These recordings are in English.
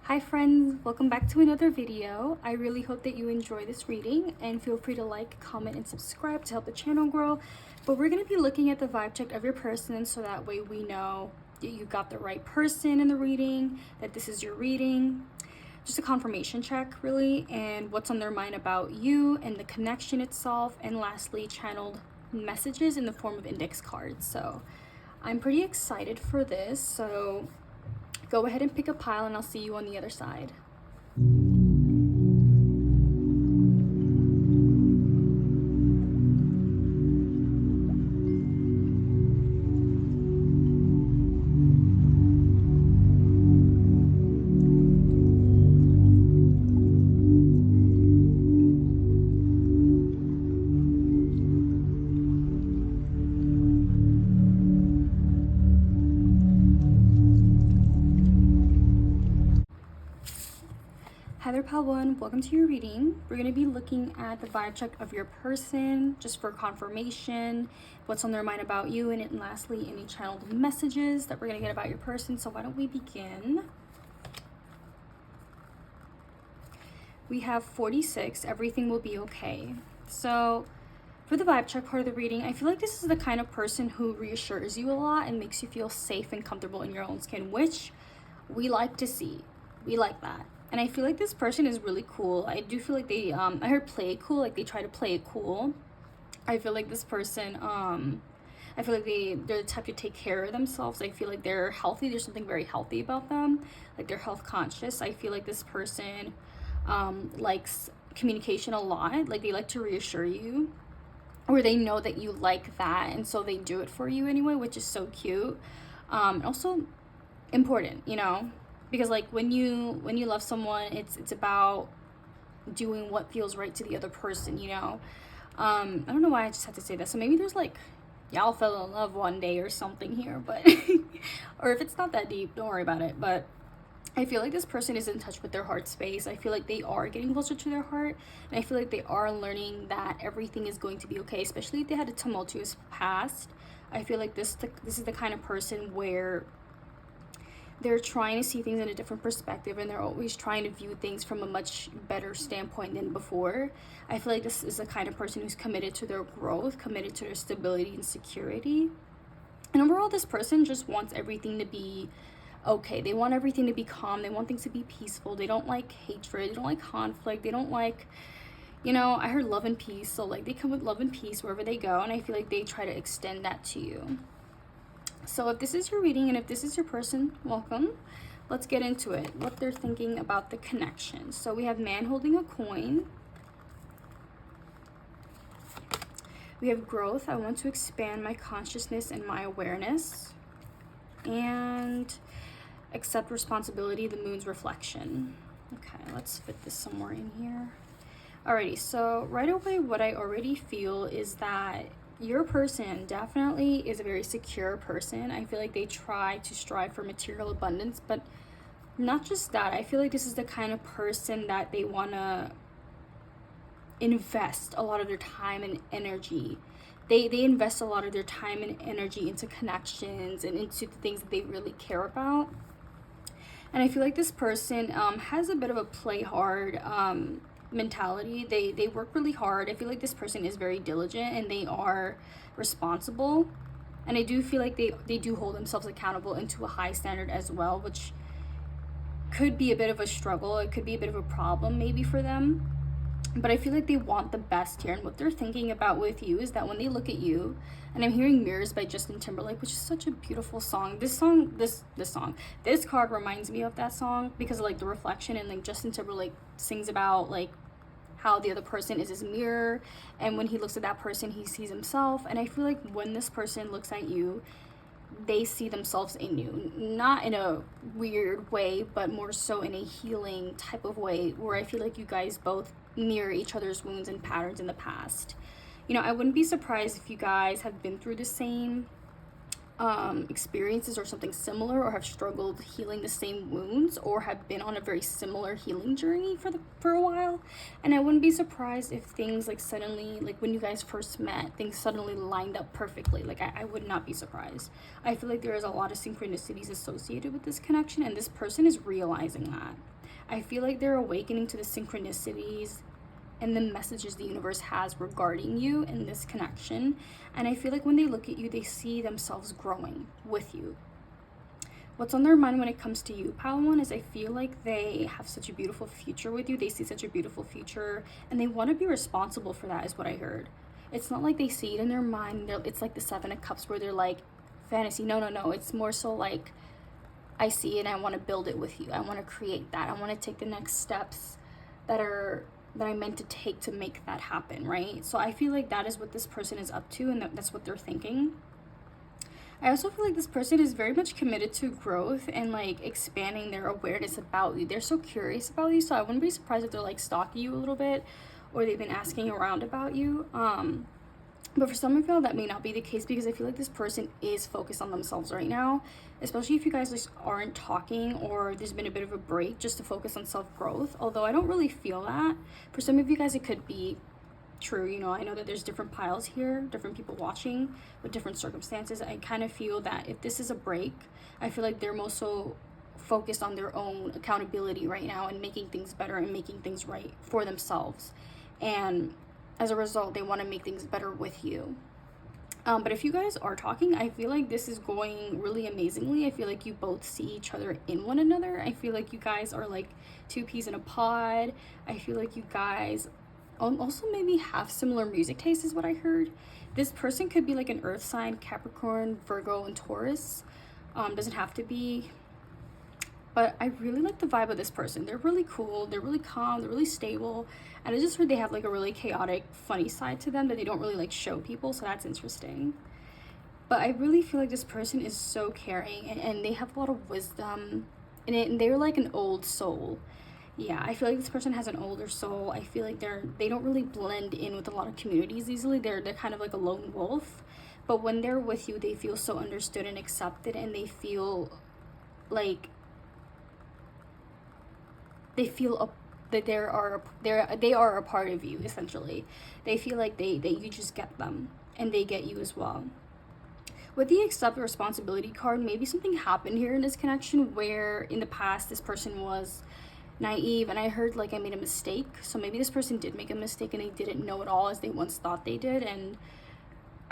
Hi friends, welcome back to another video. I really hope that you enjoy this reading and feel free to like, comment, and subscribe to help the channel grow. But we're going to be looking at the vibe check of your person so that way we know that you got the right person in the reading, that this is your reading. Just a confirmation check really, and what's on their mind about you and the connection itself, and lastly channeled messages in the form of index cards. So I'm pretty excited for this, so go ahead and pick a pile and I'll see you on the other side. Heather Pal 1, welcome to your reading. We're going to be looking at the vibe check of your person just for confirmation, what's on their mind about you, and lastly any channeled messages that we're going to get about your person. So why don't we begin? We have 46, everything will be okay. So for the vibe check part of the reading, I feel like this is the kind of person who reassures you a lot and makes you feel safe and comfortable in your own skin, which we like to see. We like that. And I feel like this person is really cool. I do feel like they I heard play it cool, like they try to play it cool. I feel like this person I feel like they're the type to take care of themselves. I feel like they're healthy. There's something very healthy about them, like they're health conscious. I feel like this person likes communication a lot, like they like to reassure you, or they know that you like that, and so they do it for you anyway, which is so cute. Also important, you know, because like when you love someone, it's about doing what feels right to the other person, you know. I don't know why I just had to say that. So maybe there's like y'all fell in love one day or something here, but or if it's not that deep, don't worry about it. But I feel like this person is in touch with their heart space. I feel like they are getting closer to their heart, and I feel like they are learning that everything is going to be okay, especially if they had a tumultuous past. I feel like this is the kind of person where they're trying to see things in a different perspective, and they're always trying to view things from a much better standpoint than before. I feel like this is the kind of person who's committed to their growth, committed to their stability and security. And overall, this person just wants everything to be okay. They want everything to be calm. They want things to be peaceful. They don't like hatred. They don't like conflict. They don't like, you know, I heard love and peace. So like they come with love and peace wherever they go, and I feel like they try to extend that to you. So if this is your reading and if this is your person, welcome. Let's get into it. What they're thinking about the connection. So we have man holding a coin. We have growth. I want to expand my consciousness and my awareness. And accept responsibility, the moon's reflection. Okay, let's fit this somewhere in here. Alrighty, so right away what I already feel is that your person definitely is a very secure person. I feel like they try to strive for material abundance, but not just that. I feel like this is the kind of person that they want to invest a lot of their time and energy. They invest a lot of their time and energy into connections and into the things that they really care about. And I feel like this person has a bit of a play hard mentality. They work really hard. I feel like this person is very diligent and they are responsible, and I do feel like they do hold themselves accountable into a high standard as well, which could be a bit of a struggle. It could be a bit of a problem maybe for them, but I feel like they want the best here. And what they're thinking about with you is that when they look at you, and I'm hearing Mirrors by Justin Timberlake, which is such a beautiful song. This card reminds me of that song because of like the reflection, and like Justin Timberlake sings about like how the other person is his mirror, and when he looks at that person he sees himself. And I feel like when this person looks at you, they see themselves in you, not in a weird way, but more so in a healing type of way, where I feel like you guys both mirror each other's wounds and patterns in the past. You know, I wouldn't be surprised if you guys have been through the same experiences or something similar, or have struggled healing the same wounds, or have been on a very similar healing journey for a while. And I wouldn't be surprised if things like suddenly, like when you guys first met, things suddenly lined up perfectly. Like I would not be surprised. I feel like there is a lot of synchronicities associated with this connection, and this person is realizing that. I feel like they're awakening to the synchronicities and the messages the universe has regarding you in this connection. And I feel like when they look at you, they see themselves growing with you. What's on their mind when it comes to you, pile one, is I feel like they have such a beautiful future with you. They see such a beautiful future and they want to be responsible for that, is what I heard. It's not like they see it in their mind. It's like the Seven of Cups where they're like, fantasy. No. It's more so like, I see it and I want to build it with you. I want to create that. I want to take the next steps that I'm meant to take to make that happen, right? So I feel like that is what this person is up to, and that's what they're thinking. I also feel like this person is very much committed to growth and like expanding their awareness about you. They're so curious about you, so I wouldn't be surprised if they're like stalking you a little bit, or they've been asking around about you. But for some of y'all, that may not be the case, because I feel like this person is focused on themselves right now, especially if you guys just aren't talking, or there's been a bit of a break just to focus on self-growth. Although I don't really feel that. For some of you guys, it could be true. You know, I know that there's different piles here, different people watching with different circumstances. I kind of feel that if this is a break, I feel like they're most so focused on their own accountability right now and making things better and making things right for themselves. And as a result, they want to make things better with you. But if you guys are talking, I feel like this is going really amazingly. I feel like you both see each other in one another. I feel like you guys are like two peas in a pod. I feel like you guys also maybe have similar music tastes, is what I heard. This person could be like an earth sign, Capricorn, Virgo, and Taurus. Doesn't have to be. But I really like the vibe of this person. They're really cool, they're really calm, they're really stable. And I just heard they have like a really chaotic, funny side to them that they don't really like show people, so that's interesting. But I really feel like this person is so caring, and they have a lot of wisdom, and they're like an old soul. Yeah, I feel like this person has an older soul. I feel like they don't really blend in with a lot of communities easily. They're kind of like a lone wolf. But when they're with you, they feel so understood and accepted, and they feel like that they are a part of you, essentially. They feel like you just get them, and they get you as well. With the accept responsibility card, maybe something happened here in this connection where in the past this person was naive, and I heard like I made a mistake. So maybe this person did make a mistake and they didn't know it all as they once thought they did, and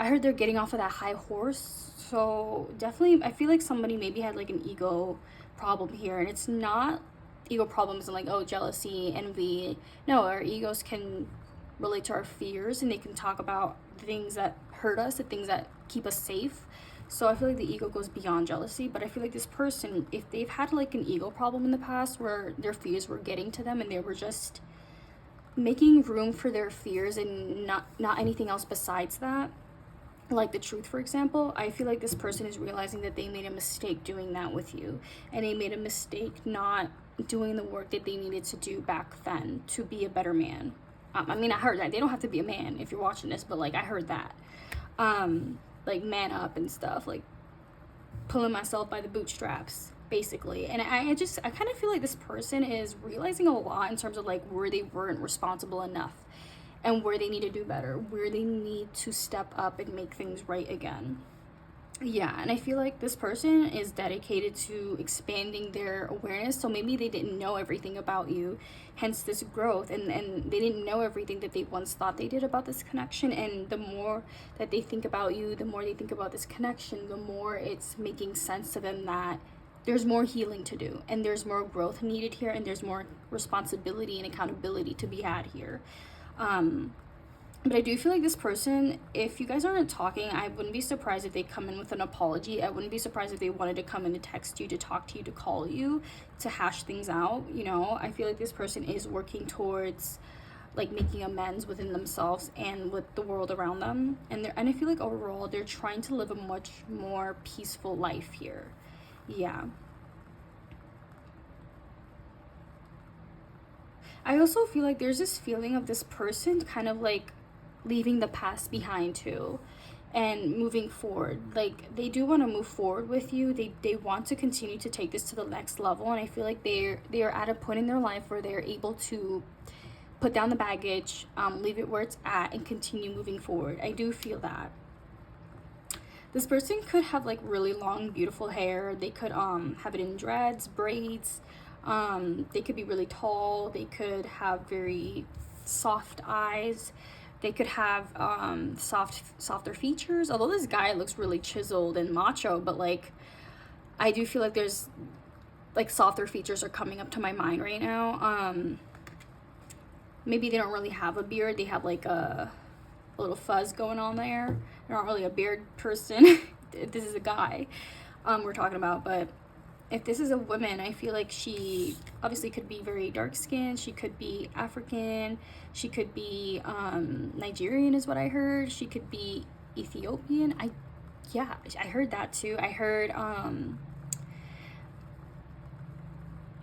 I heard they're getting off of that high horse. So definitely I feel like somebody maybe had like an ego problem here, and it's not ego problems and like, oh, jealousy, envy. No, our egos can relate to our fears, and they can talk about the things that hurt us, the things that keep us safe. So I feel like the ego goes beyond jealousy. But I feel like this person, if they've had like an ego problem in the past where their fears were getting to them and they were just making room for their fears and not anything else besides that, like the truth, for example, I feel like this person is realizing that they made a mistake doing that with you, and they made a mistake not doing the work that they needed to do back then to be a better man. I mean, I heard that they don't have to be a man if you're watching this, but like I heard that like man up and stuff, like pulling myself by the bootstraps basically. And I kind of feel like this person is realizing a lot in terms of like where they weren't responsible enough and where they need to do better, where they need to step up and make things right again. Yeah, and I feel like this person is dedicated to expanding their awareness. So maybe they didn't know everything about you, hence this growth, and they didn't know everything that they once thought they did about this connection. And the more that they think about you, the more they think about this connection, the more it's making sense to them that there's more healing to do, and there's more growth needed here, and there's more responsibility and accountability to be had here. But I do feel like this person, if you guys aren't talking, I wouldn't be surprised if they come in with an apology. I wouldn't be surprised if they wanted to come in to text you, to talk to you, to call you, to hash things out. You know, I feel like this person is working towards like making amends within themselves and with the world around them. And I feel like overall they're trying to live a much more peaceful life here. Yeah. I also feel like there's this feeling of this person kind of like leaving the past behind too and moving forward. Like they do want to move forward with you. They want to continue to take this to the next level, and I feel like they are at a point in their life where they're able to put down the baggage, leave it where it's at, and continue moving forward. I do feel that this person could have like really long beautiful hair. They could have it in dreads, braids, They could be really tall. They could have very soft eyes. They could have softer features. Although this guy looks really chiseled and macho, but like I do feel like there's like softer features are coming up to my mind right now. Maybe they don't really have a beard. They have like a little fuzz going on there. They're not really a beard person. This is a guy we're talking about, but if this is a woman, I feel like she obviously could be very dark skinned. She could be African. She could be Nigerian is what I heard. She could be Ethiopian. I heard that too. I heard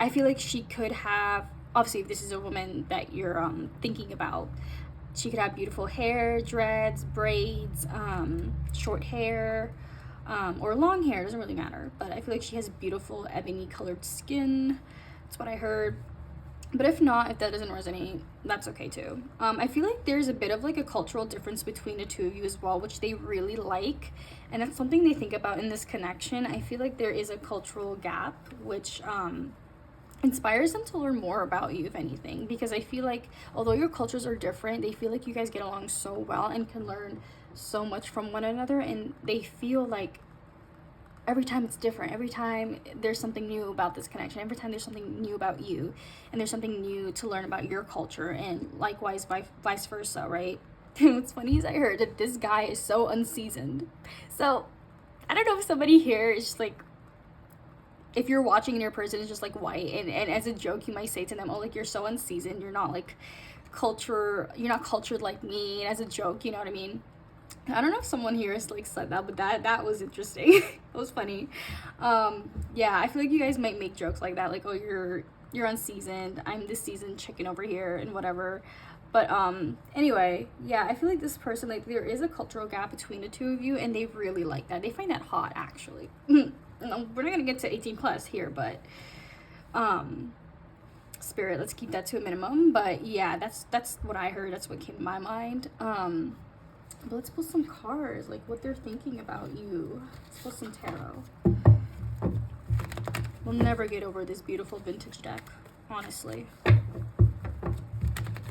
I feel like she could have, obviously if this is a woman that you're thinking about, she could have beautiful hair, dreads, braids, short hair, or long hair, doesn't really matter. But I feel like she has beautiful ebony colored skin. That's what I heard. But if not, if that doesn't resonate, that's okay too. I feel like there's a bit of like a cultural difference between the two of you as well, which they really like. And that's something they think about in this connection. I feel like there is a cultural gap, which inspires them to learn more about you, if anything, because I feel like although your cultures are different, they feel like you guys get along so well and can learn so much from one another, and they feel like every time it's different, every time there's something new about this connection, every time there's something new about you, and there's something new to learn about your culture, and likewise vice versa, right? What's funny is I heard that this guy is so unseasoned. So I don't know if somebody here is just like, if you're watching and your person is just like white, and as a joke you might say to them, oh, like, you're so unseasoned, you're not cultured like me, and as a joke, you know what I mean? I don't know if someone here has like said that, but that was interesting. It was funny. Yeah, I feel like you guys might make jokes like that, like, oh, you're unseasoned, I'm this seasoned chicken over here and whatever. But anyway, yeah, I feel like this person, like, there is a cultural gap between the two of you, and they really like that. They find that hot, actually. We're not gonna get to 18 plus here, but spirit, let's keep that to a minimum. But yeah, that's what I heard. That's what came to my mind. But let's pull some cards, like what they're thinking about you. Let's pull some tarot. We'll never get over this beautiful vintage deck, honestly.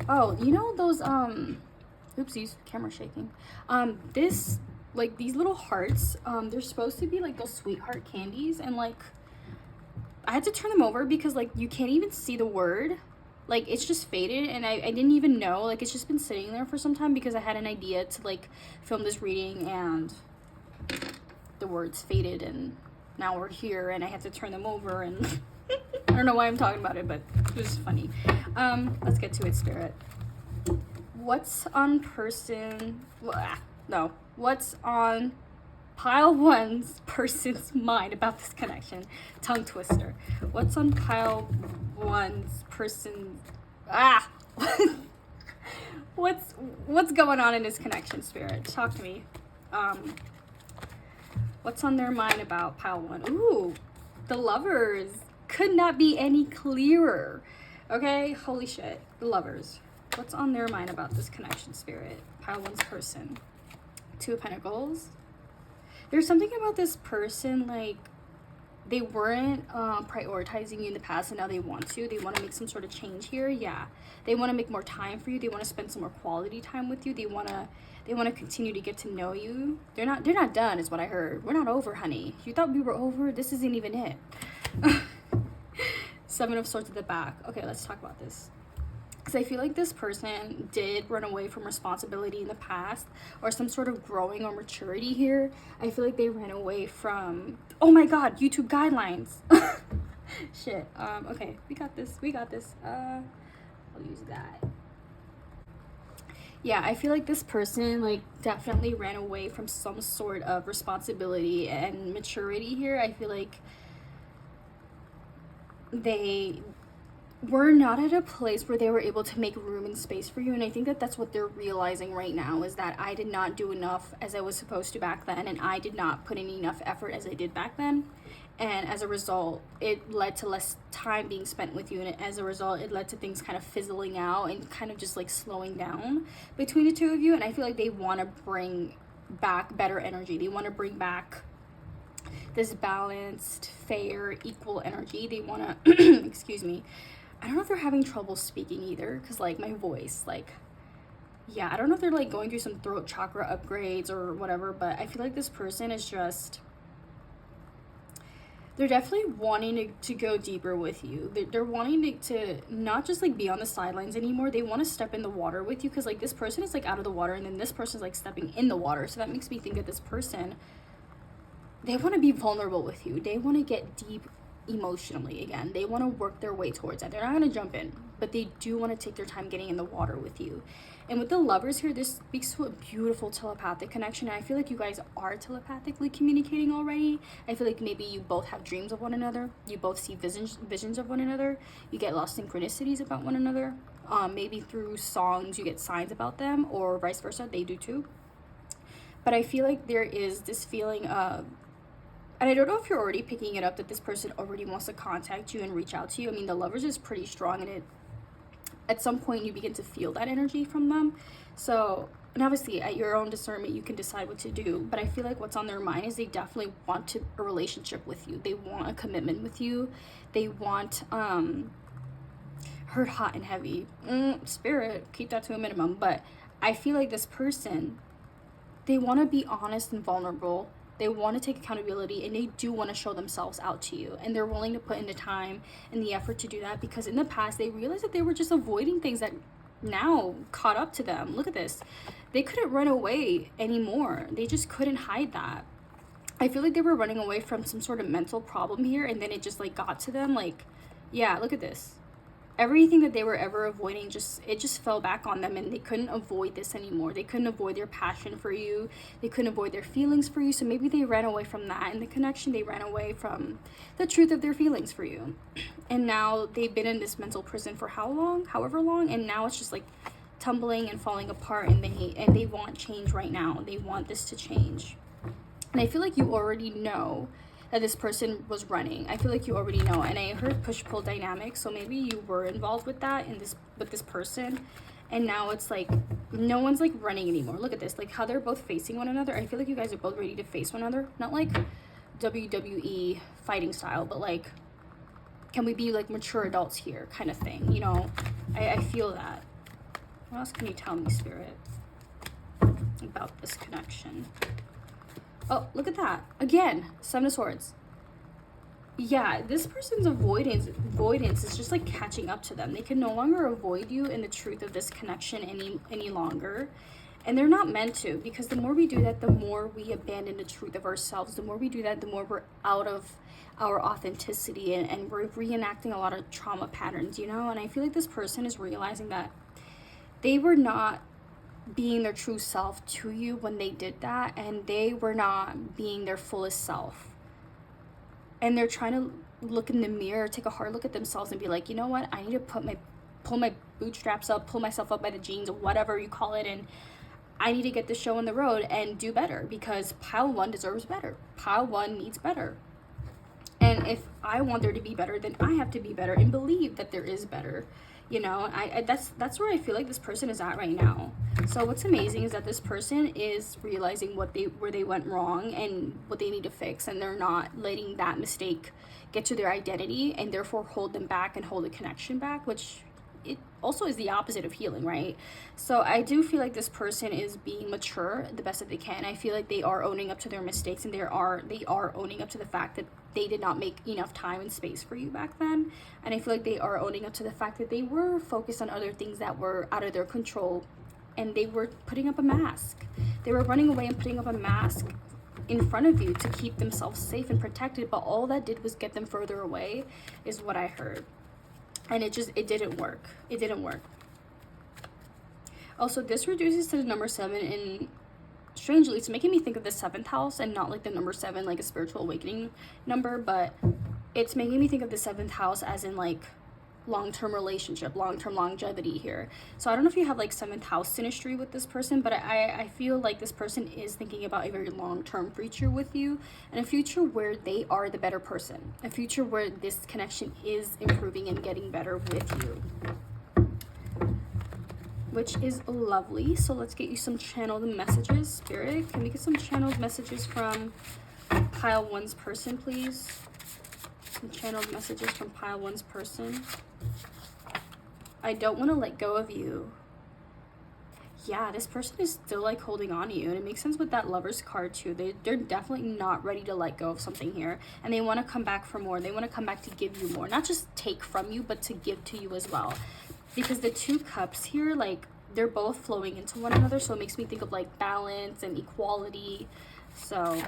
Oh, you know those oopsies, camera shaking. This, like, these little hearts, they're supposed to be like those sweetheart candies, and like I had to turn them over because like you can't even see the word, like it's just faded, and I didn't even know, like it's just been sitting there for some time because I had an idea to like film this reading, and the words faded, and now we're here and I had to turn them over, and I don't know why I'm talking about it, but it was funny. Let's get to it, spirit. What's on what's on pile one's person's mind about this connection? Tongue twister. What's on pile one's person? What's going on in this connection, spirit? Talk to me. What's on their mind about pile one? Ooh, the lovers. Could not be any clearer. Okay, holy shit. The lovers. What's on their mind about this connection, spirit? Pile one's person. Two of Pentacles. There's something about this person, like they weren't prioritizing you in the past, and now they want to. They want to make some sort of change here. Yeah, they want to make more time for you. They want to spend some more quality time with you. They want to continue to get to know you. They're not done, is what I heard. We're not over, honey. You thought we were over? This isn't even it. Seven of Swords at the back. Okay, let's talk about this. Because I feel like this person did run away from responsibility in the past, or some sort of growing or maturity here. I feel like they ran away from, oh my god, YouTube guidelines. Shit. Okay, we got this. I'll use that. Yeah, I feel like this person like definitely ran away from some sort of responsibility and maturity here. I feel like they were not at a place where they were able to make room and space for you, and I think that that's what they're realizing right now, is that I did not do enough as I was supposed to back then, and I did not put in enough effort as I did back then, and as a result it led to less time being spent with you, and as a result it led to things kind of fizzling out and kind of just like slowing down between the two of you. And I feel like they want to bring back better energy. They want to bring back this balanced, fair, equal energy. They want to, excuse me. I don't know if they're having trouble speaking either, because like my voice, like, yeah, I don't know if they're like going through some throat chakra upgrades or whatever, but I feel like this person is just, they're definitely wanting to go deeper with you. They're wanting to not just like be on the sidelines anymore. They want to step in the water with you, because like this person is like out of the water, and then this person is like stepping in the water. So that makes me think that this person, they want to be vulnerable with you. They want to get deep emotionally again. They want to work their way towards that. They're not going to jump in, but they do want to take their time getting in the water with you. And with the lovers here, this speaks to a beautiful telepathic connection. And I feel like you guys are telepathically communicating already. I feel like maybe you both have dreams of one another. You both see visions of one another. You get lost synchronicities about one another. Maybe through songs you get signs about them, or vice versa. They do too. But I feel like there is this feeling of, and I don't know if you're already picking it up, that this person already wants to contact you and reach out to you. I mean, the lovers is pretty strong, and at some point you begin to feel that energy from them. So, and obviously at your own discernment you can decide what to do, but I feel like what's on their mind is they definitely want a relationship with you. They want a commitment with you. They want hurt, hot, and heavy. Spirit, keep that to a minimum. But I feel like this person, they want to be honest and vulnerable. They want to take accountability, and they do want to show themselves out to you, and they're willing to put in the time and the effort to do that, because in the past they realized that they were just avoiding things that now caught up to them. Look at this. They couldn't run away anymore. They just couldn't hide that. I feel like they were running away from some sort of mental problem here, and then it just like got to them. Like, yeah, look at this. Everything that they were ever avoiding, it just fell back on them, and they couldn't avoid this anymore. They couldn't avoid their passion for you. They couldn't avoid their feelings for you. So maybe they ran away from that and the connection. They ran away from the truth of their feelings for you. And now they've been in this mental prison for how long? However long. And now it's just like tumbling and falling apart, and they want change right now. They want this to change. And I feel like you already know that this person was running. I feel like you already know. And I heard push-pull dynamics, so maybe you were involved with that with this person, and now it's like no one's like running anymore. Look at this, like how they're both facing one another. I feel like you guys are both ready to face one another, not like WWE fighting style, but like, can we be like mature adults here kind of thing, you know? I feel that. What else can you tell me, Spirit, about this connection? Oh, look at that. Again, Seven of Swords. Yeah, this person's avoidance is just like catching up to them. They can no longer avoid you in the truth of this connection any longer. And they're not meant to, because the more we do that, the more we abandon the truth of ourselves. The more we do that, the more we're out of our authenticity, and we're reenacting a lot of trauma patterns, you know? And I feel like this person is realizing that they were not being their true self to you when they did that, and they were not being their fullest self, and they're trying to look in the mirror, take a hard look at themselves, and be like, you know what, I need to pull my bootstraps up, pull myself up by the jeans, or whatever you call it, and I need to get the show on the road and do better, because pile one deserves better. Pile one needs better. And if I want there to be better, then I have to be better and believe that there is better. You know, that's where I feel like this person is at right now. So what's amazing is that this person is realizing where they went wrong and what they need to fix, and they're not letting that mistake get to their identity and therefore hold them back and hold the connection back, which it also is the opposite of healing, right? So I do feel like this person is being mature the best that they can. I feel like they are owning up to their mistakes, and they are owning up to the fact that they did not make enough time and space for you back then. And I feel like they are owning up to the fact that they were focused on other things that were out of their control, and they were putting up a mask. They were running away and putting up a mask in front of you to keep themselves safe and protected, but all that did was get them further away, is what I heard. And it didn't work. It didn't work. Also, this reduces to the number 7, and strangely, it's making me think of the 7th house and not like the number 7, like a spiritual awakening number, but it's making me think of the 7th house as in like long-term relationship, long-term longevity here. So I don't know if you have like 7th house synastry with this person, but I feel like this person is thinking about a very long-term future with you, and a future where they are the better person, a future where this connection is improving and getting better with you, which is lovely. So let's get you some channeled messages. Spirit, can we get some channeled messages from Pile 1's person, please. Some channeled messages from pile 1's person. I don't want to let go of you. Yeah, this person is still like holding on to you, and it makes sense with that Lover's card too. They're definitely not ready to let go of something here, and they want to come back for more. They want to come back to give you more, not just take from you, but to give to you as well. Because the 2 cups here, like, they're both flowing into one another, so it makes me think of like balance and equality. So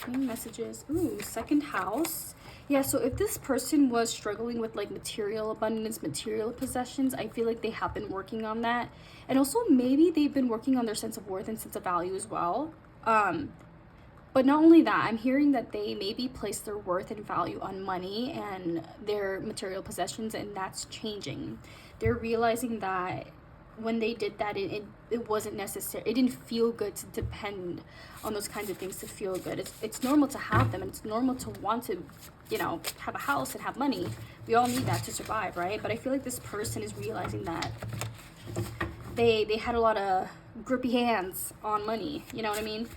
messages. Ooh, 2nd house. Yeah, so if this person was struggling with like material abundance, material possessions, I feel like they have been working on that. And also maybe they've been working on their sense of worth and sense of value as well. But not only that, I'm hearing that they maybe place their worth and value on money and their material possessions, and that's changing. They're realizing that when they did that, it wasn't necessary. It didn't feel good to depend on those kinds of things to feel good. It's normal to have them, and it's normal to want to, you know, have a house and have money. We all need that to survive, right? But I feel like this person is realizing that they had a lot of grippy hands on money, you know what I mean?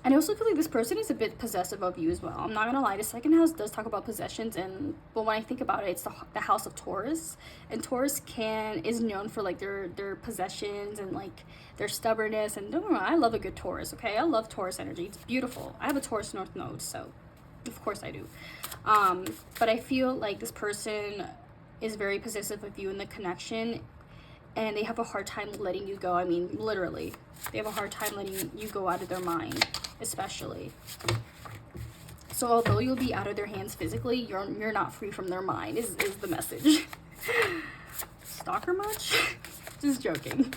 And I also feel like this person is a bit possessive of you as well. I'm not gonna lie, the 2nd house does talk about possessions, and well, when I think about it, it's the house of Taurus, and Taurus is known for like their possessions and like their stubbornness. And don't get me wrong, I love a good Taurus. Okay, I love Taurus energy. It's beautiful. I have a Taurus North Node, so of course I do. But I feel like this person is very possessive of you in the connection, and they have a hard time letting you go. I mean, literally, they have a hard time letting you go out of their mind, especially. So although you'll be out of their hands physically, you're not free from their mind is the message. Stalker much? Just joking.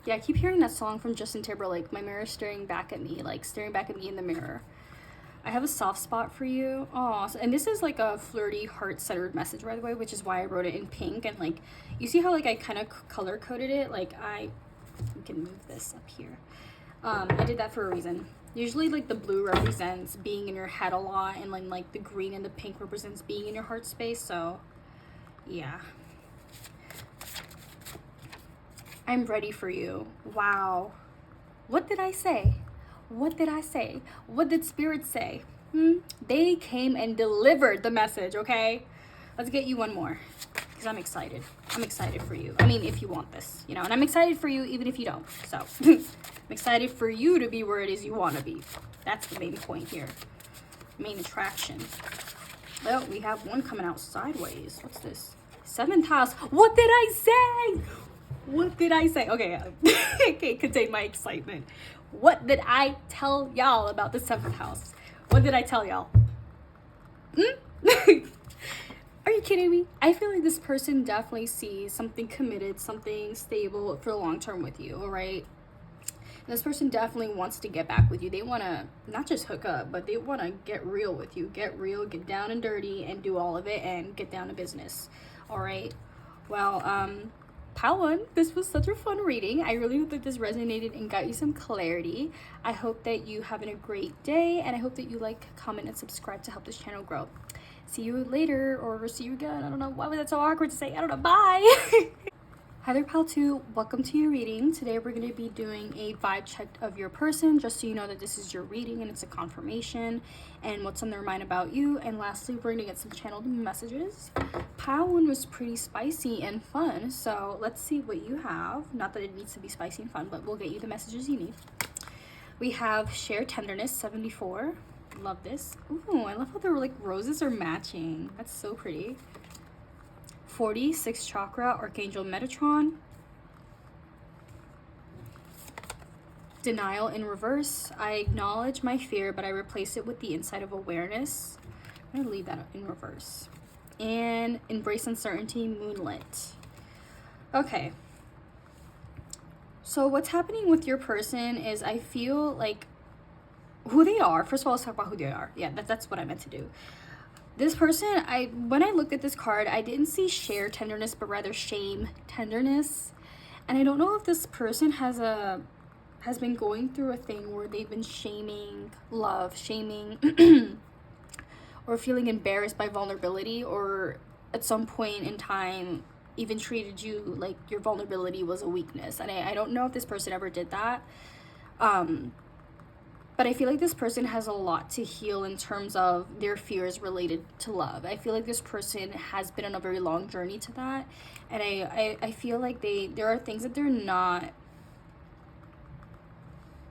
Yeah, I keep hearing that song from Justin Timberlake, My Mirror Staring Back at Me, like staring back at me in the mirror. I have a soft spot for you. Oh, and this is like a flirty, heart-centered message, by the way, which is why I wrote it in pink. And like, you see how like I kind of color-coded it? Like we can move this up here. I did that for a reason. Usually like the blue represents being in your head a lot, and like the green and the pink represents being in your heart space. So yeah. I'm ready for you. Wow. What did I say? What did I say? What did Spirit say? They came and delivered the message, okay? Let's get you one more, because I'm excited. I'm excited for you. I mean, if you want this, you know, and I'm excited for you even if you don't. So I'm excited for you to be where it is you want to be. That's the main point here. Main attraction. Well, we have one coming out sideways. What's this? 7th house. What did I say? What did I say? Okay, I can't contain my excitement. What did I tell y'all about the 7th house? What did I tell y'all? Are you kidding me? I feel like this person definitely sees something committed, something stable for the long term with you, all right? This person definitely wants to get back with you. They want to not just hook up, but they want to get real with you. Get real, get down and dirty, and do all of it, and get down to business, all right? Well, Pile 1, this was such a fun reading. I really hope that this resonated and got you some clarity. I hope that you having a great day, and I hope that you like, comment, and subscribe to help this channel grow. See you later, or see you again. I don't know. Why was that so awkward to say? I don't know. Bye. Hi there, Pile 2. Welcome to your reading. Today we're going to be doing a vibe check of your person, just so you know that this is your reading and it's a confirmation and what's on their mind about you. And lastly, we're going to get some channeled messages. Pile 1 was pretty spicy and fun, so let's see what you have. Not that it needs to be spicy and fun, but we'll get you the messages you need. We have Shared Tenderness 74. Love this. Ooh, I love how the like roses are matching. That's so pretty. 46 chakra, Archangel Metatron. Denial in reverse. I acknowledge my fear, but I replace it with the insight of awareness. I'm gonna leave that in reverse. And embrace uncertainty, Moonlit. Okay. So what's happening with your person is I feel like who they are. First of all, let's talk about who they are. Yeah, that's what I meant to do. This person, when I looked at this card, I didn't see share tenderness, but rather shame tenderness. And I don't know if this person has been going through a thing where they've been shaming love, shaming or feeling embarrassed by vulnerability, or at some point in time even treated you like your vulnerability was a weakness. And I don't know if this person ever did that. But I feel like this person has a lot to heal in terms of their fears related to love. I feel like this person has been on a very long journey to that. And I feel like there are things that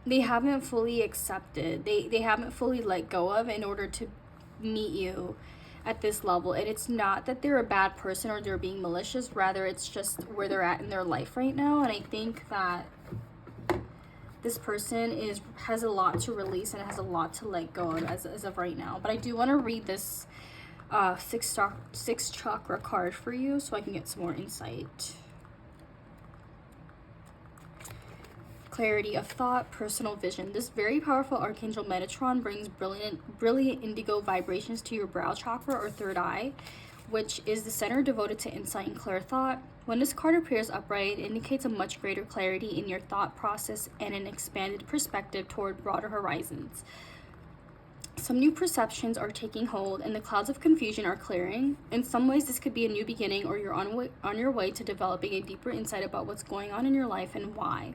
they haven't fully accepted. They haven't fully let go of in order to meet you at this level. And it's not that they're a bad person or they're being malicious. Rather, it's just where they're at in their life right now. And I think that this person has a lot to release and has a lot to let go of as of right now. But I do want to read this six chakra card for you so I can get some more insight. Clarity of thought, personal vision. This very powerful Archangel Metatron brings brilliant indigo vibrations to your brow chakra or third eye, which is the center devoted to insight and clear thought. When this card appears upright, it indicates a much greater clarity in your thought process and an expanded perspective toward broader horizons. Some new perceptions are taking hold and the clouds of confusion are clearing. In some ways, this could be a new beginning, or you're on your way to developing a deeper insight about what's going on in your life and why.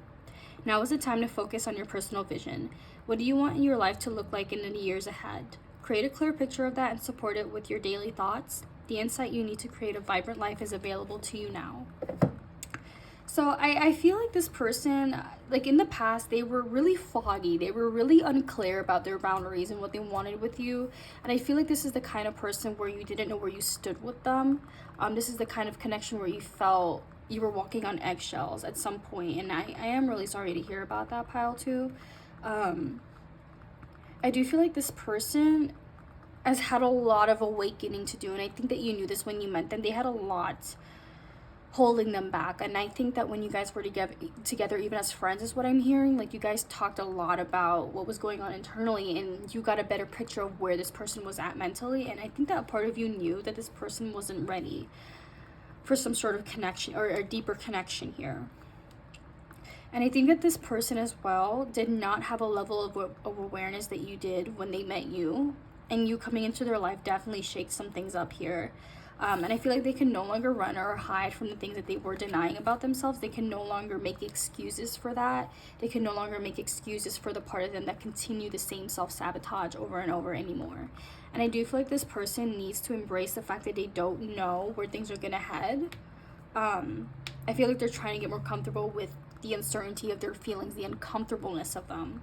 Now is the time to focus on your personal vision. What do you want your life to look like in the years ahead? Create a clear picture of that and support it with your daily thoughts. The insight you need to create a vibrant life is available to you now. So I feel like this person, like in the past, they were really foggy. They were really unclear about their boundaries and what they wanted with you. And I feel like this is the kind of person where you didn't know where you stood with them. This is the kind of connection where you felt you were walking on eggshells at some point. And I am really sorry to hear about that, Pile 2. I do feel like this person has had a lot of awakening to do, and I think that you knew this when you met them. They had a lot holding them back, and I think that when you guys were together even as friends is what I'm hearing. Like, you guys talked a lot about what was going on internally, and you got a better picture of where this person was at mentally. And I think that part of you knew that this person wasn't ready for some sort of connection or a deeper connection here. And I think that this person as well did not have a level of awareness that you did when they met you. And you coming into their life definitely shakes some things up here. And I feel like they can no longer run or hide from the things that they were denying about themselves. They can no longer make excuses for that. They can no longer make excuses for the part of them that continue the same self-sabotage over and over anymore. And I do feel like this person needs to embrace the fact that they don't know where things are going to head. I feel like they're trying to get more comfortable with the uncertainty of their feelings, the uncomfortableness of them.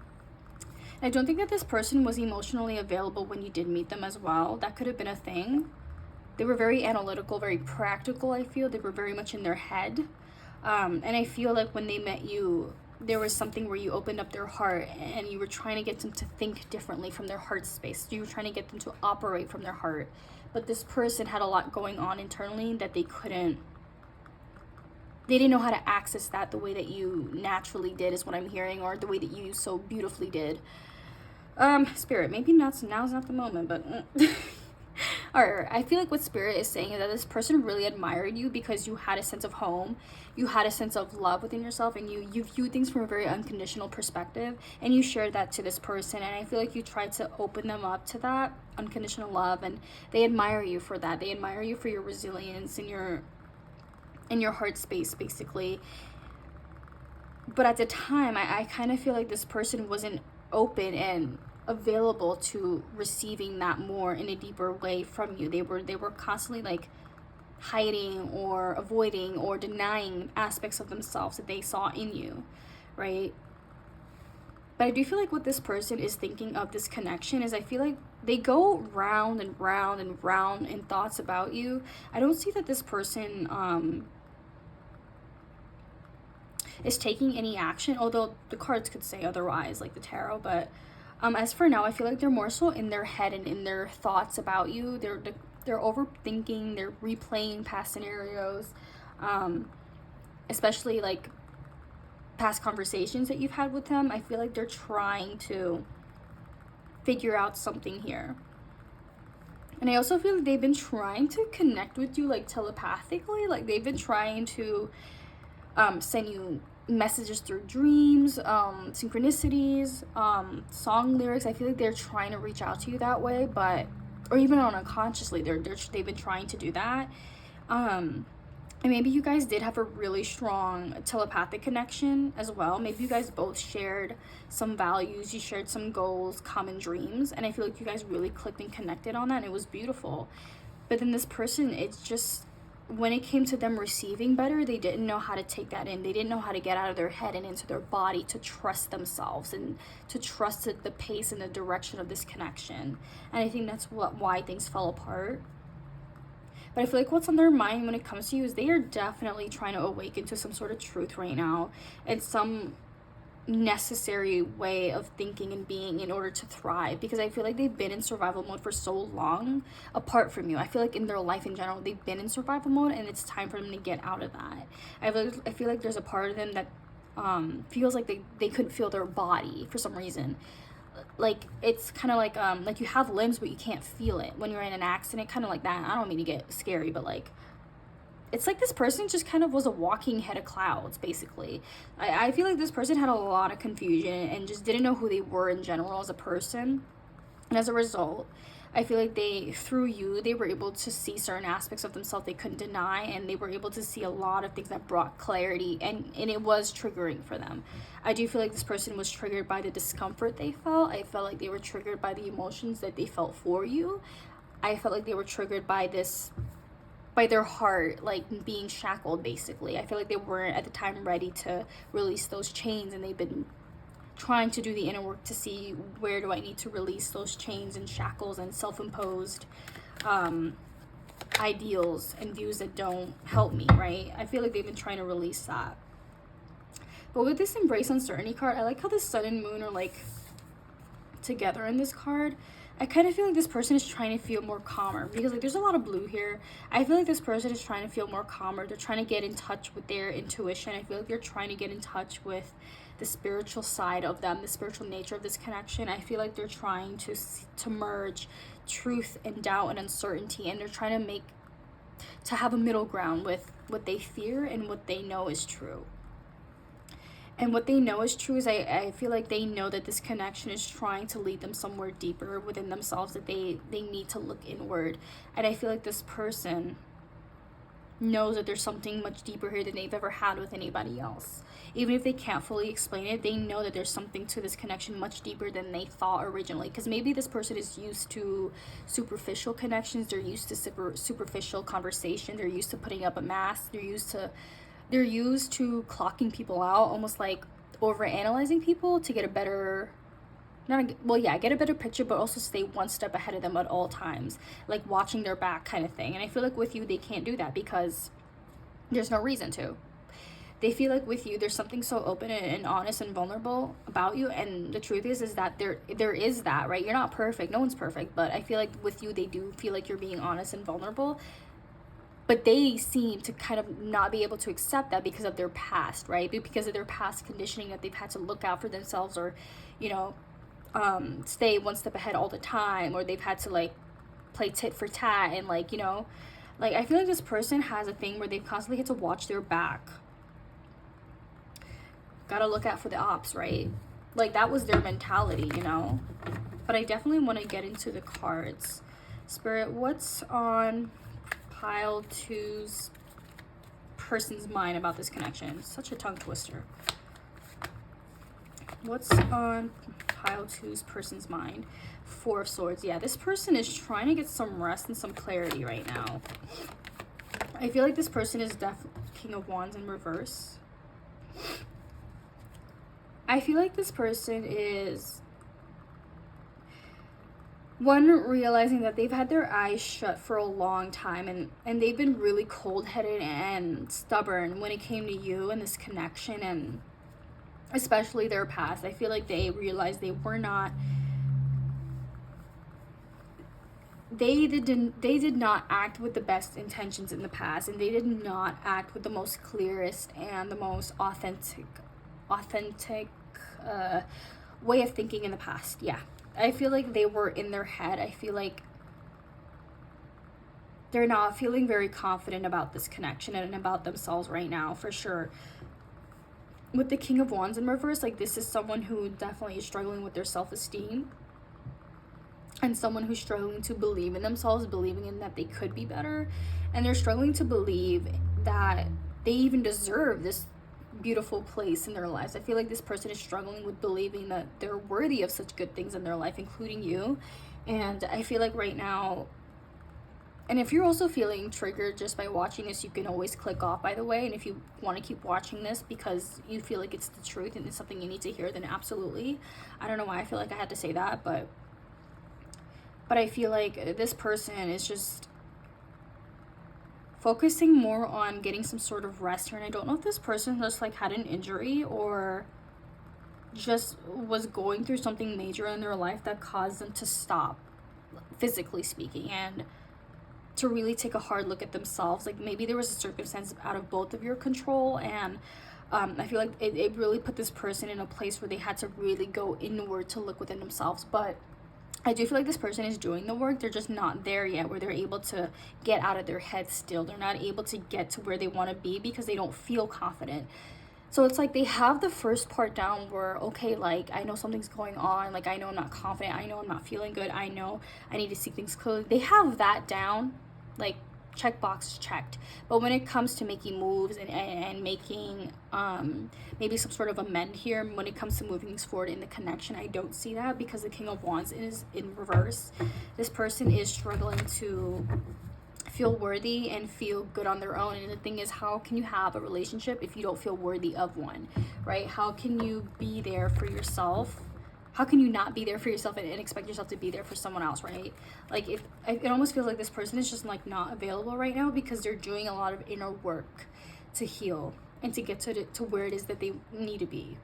I don't think that this person was emotionally available when you did meet them as well. That could have been a thing. They were very analytical, very practical, I feel. They were very much in their head. And I feel like when they met you, there was something where you opened up their heart and you were trying to get them to think differently from their heart space. You were trying to get them to operate from their heart. But this person had a lot going on internally that they didn't know how to access that the way that you naturally did, is what I'm hearing, or the way that you so beautifully did. Spirit, maybe now's not the moment, but or I feel like what Spirit is saying is that this person really admired you because you had a sense of home, you had a sense of love within yourself, and you viewed things from a very unconditional perspective, and you shared that to this person. And I feel like you tried to open them up to that unconditional love, and they admire you for that. They admire you for your resilience and your heart space, basically. But at the time, I kind of feel like this person wasn't open and available to receiving that more in a deeper way from you. They were constantly like hiding or avoiding or denying aspects of themselves that they saw in you, right? But I do feel like what this person is thinking of this connection is, I feel like they go round and round and round in thoughts about you. I don't see that this person is taking any action, although the cards could say otherwise, like the tarot. But as for now, I feel like they're more so in their head and in their thoughts about you. They're overthinking, they're replaying past scenarios, especially like past conversations that you've had with them. I feel like they're trying to figure out something here. And I also feel like they've been trying to connect with you like telepathically. Like they've been trying to send you messages through dreams, synchronicities, song lyrics. I feel like they're trying to reach out to you that way, but or even unconsciously they've been trying to do that. And maybe you guys did have a really strong telepathic connection as well. Maybe you guys both shared some values, you shared some goals, common dreams, and I feel like you guys really clicked and connected on that, and it was beautiful. But then this person, it's just, when it came to them receiving better, they didn't know how to take that in. They didn't know how to get out of their head and into their body to trust themselves and to trust the pace and the direction of this connection. And I think that's why things fell apart. But I feel like what's on their mind when it comes to you is they are definitely trying to awaken to some sort of truth right now. It's some necessary way of thinking and being in order to thrive, because I feel like they've been in survival mode for so long apart from you. I feel like in their life in general they've been in survival mode, and it's time for them to get out of that. I feel like there's a part of them that feels like they couldn't feel their body for some reason. Like it's kind of like you have limbs but you can't feel it when you're in an accident, kind of like that. I don't mean to get scary, but like it's like this person just kind of was a walking head of clouds, basically. I feel like this person had a lot of confusion and just didn't know who they were in general as a person. And as a result, I feel like through you, they were able to see certain aspects of themselves they couldn't deny, and they were able to see a lot of things that brought clarity, and it was triggering for them. I do feel like this person was triggered by the discomfort they felt. I felt like they were triggered by the emotions that they felt for you. I felt like they were triggered by their heart, like being shackled, basically. I feel like they weren't at the time ready to release those chains, and they've been trying to do the inner work to see, where do I need to release those chains and shackles and self-imposed ideals and views that don't help me, right? I feel like they've been trying to release that. But with this embrace uncertainty card, I like how the sun and moon are like together in this card. I kind of feel like this person is trying to feel more calmer, because like there's a lot of blue here. I feel like this person is trying to feel more calmer. They're trying to get in touch with their intuition. I feel like they're trying to get in touch with the spiritual side of them, the spiritual nature of this connection. I feel like they're trying to merge truth and doubt and uncertainty, and they're trying to have a middle ground with what they fear and what they know is true. And what they know is true is I feel like they know that this connection is trying to lead them somewhere deeper within themselves, that they need to look inward. And I feel like this person knows that there's something much deeper here than they've ever had with anybody else. Even if they can't fully explain it, they know that there's something to this connection much deeper than they thought originally. Because maybe this person is used to superficial connections. They're used to superficial conversation. They're used to putting up a mask. They're used to clocking people out, almost like overanalyzing people to get a better get a better picture, but also stay one step ahead of them at all times, like watching their back kind of thing. And I feel like with you, they can't do that because there's no reason to. They feel like with you, there's something so open and honest and vulnerable about you. And the truth is that there is that, right? You're not perfect. No one's perfect. But I feel like with you, they do feel like you're being honest and vulnerable. But they seem to kind of not be able to accept that because of their past, right? Because of their past conditioning, that they've had to look out for themselves, or, stay one step ahead all the time, or they've had to like play tit for tat, and I feel like this person has a thing where they've constantly had to watch their back. Gotta look out for the ops, right? Like that was their mentality, But I definitely want to get into the cards. Spirit, what's on pile 2's person's mind about this connection? Such a tongue twister. What's on pile 2's person's mind? 4 of Swords. Yeah, this person is trying to get some rest and some clarity right now. I feel like this person is definitely King of Wands in reverse. I feel like this person is realizing that they've had their eyes shut for a long time, and they've been really cold-headed and stubborn when it came to you and this connection, and especially their past. I feel like they realized they did not act with the best intentions in the past, and they did not act with the most clearest and the most authentic way of thinking in the past. Yeah, I feel like they were in their head. I feel like they're not feeling very confident about this connection and about themselves right now, for sure. With the King of Wands in reverse, like this is someone who definitely is struggling with their self-esteem, and someone who's struggling to believe in themselves, believing in that they could be better, and they're struggling to believe that they even deserve this beautiful place in their lives. I feel like this person is struggling with believing that they're worthy of such good things in their life, including you. And I feel like right now, and if you're also feeling triggered just by watching this, you can always click off, by the way. And if you want to keep watching this because you feel like it's the truth and it's something you need to hear, then absolutely. I don't know why I feel like I had to say that, but I feel like this person is just focusing more on getting some sort of rest here. And I don't know if this person just like had an injury or just was going through something major in their life that caused them to stop, physically speaking, and to really take a hard look at themselves. Like maybe there was a circumstance out of both of your control, and I feel like it really put this person in a place where they had to really go inward to look within themselves. But I do feel like this person is doing the work. They're just not there yet where they're able to get out of their head still. They're not able to get to where they want to be because they don't feel confident. So it's like they have the first part down where, okay, like I know something's going on, like I know I'm not confident, I know I'm not feeling good, I know I need to see things clearly. They have that down, like checkbox checked. But when it comes to making moves and making maybe some sort of amend here, when it comes to moving things forward in the connection, I don't see that because the King of Wands is in reverse. This person is struggling to feel worthy and feel good on their own. And the thing is, how can you have a relationship if you don't feel worthy of one, right? How can you be there for yourself? How can you not be there for yourself and expect yourself to be there for someone else, right? Like if it almost feels like this person is just like not available right now because they're doing a lot of inner work to heal and to get to where it is that they need to be.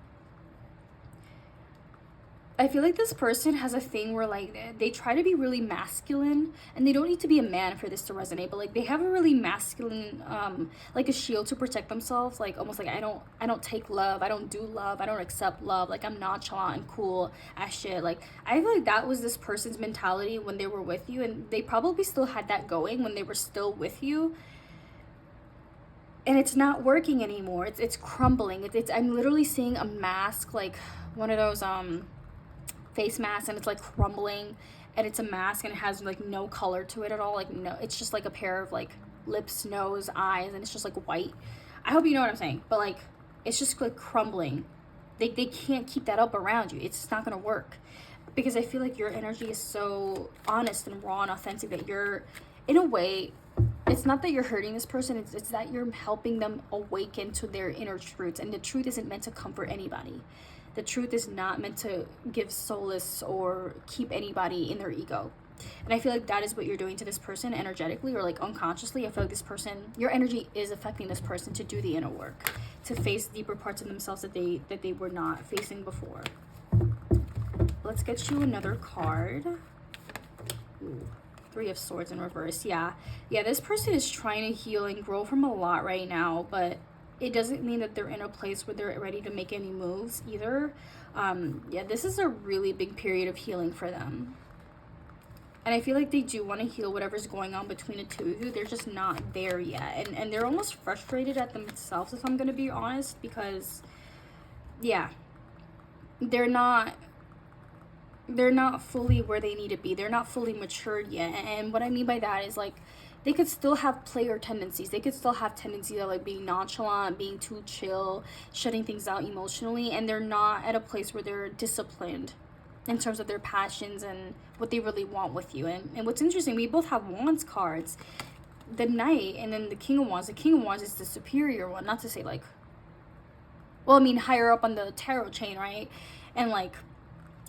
I feel like this person has a thing where like they try to be really masculine, and they don't need to be a man for this to resonate, but like they have a really masculine like a shield to protect themselves, like almost like I don't take love, I don't do love, I don't accept love, like I'm nonchalant and cool as shit. Like I feel like that was this person's mentality when they were with you, and they probably still had that going when they were still with you, and it's not working anymore. It's crumbling. It's I'm literally seeing a mask, like one of those face mask, and it's like crumbling, and it's a mask and it has like no color to it at all. Like no, it's just like a pair of like lips, nose, eyes, and it's just like white. I hope you know what I'm saying, but like it's just like crumbling. They can't keep that up around you. It's just not gonna work, because I feel like your energy is so honest and raw and authentic that you're, in a way, it's not that you're hurting this person, it's that you're helping them awaken to their inner truths. And the truth isn't meant to comfort anybody. The truth is not meant to give solace or keep anybody in their ego. And I feel like that is what you're doing to this person energetically or like unconsciously. I feel like this person, your energy is affecting this person to do the inner work, to face deeper parts of themselves that they were not facing before. Let's get you another card. Ooh, Three of Swords in reverse. Yeah, this person is trying to heal and grow from a lot right now, but it doesn't mean that they're in a place where they're ready to make any moves either. This is a really big period of healing for them. And I feel like they do want to heal whatever's going on between the two of you. They're just not there yet. And they're almost frustrated at themselves, if I'm going to be honest, because, yeah, they're not fully where they need to be. They're not fully matured yet. And what I mean by that is, like, they could still have player tendencies. They could still have tendencies of like being nonchalant, being too chill, shutting things out emotionally, and they're not at a place where they're disciplined in terms of their passions and what they really want with you. And what's interesting, we both have Wands cards, the Knight and then the King of Wands. The King of Wands is the superior one, not to say like, well, I mean higher up on the tarot chain, right? And like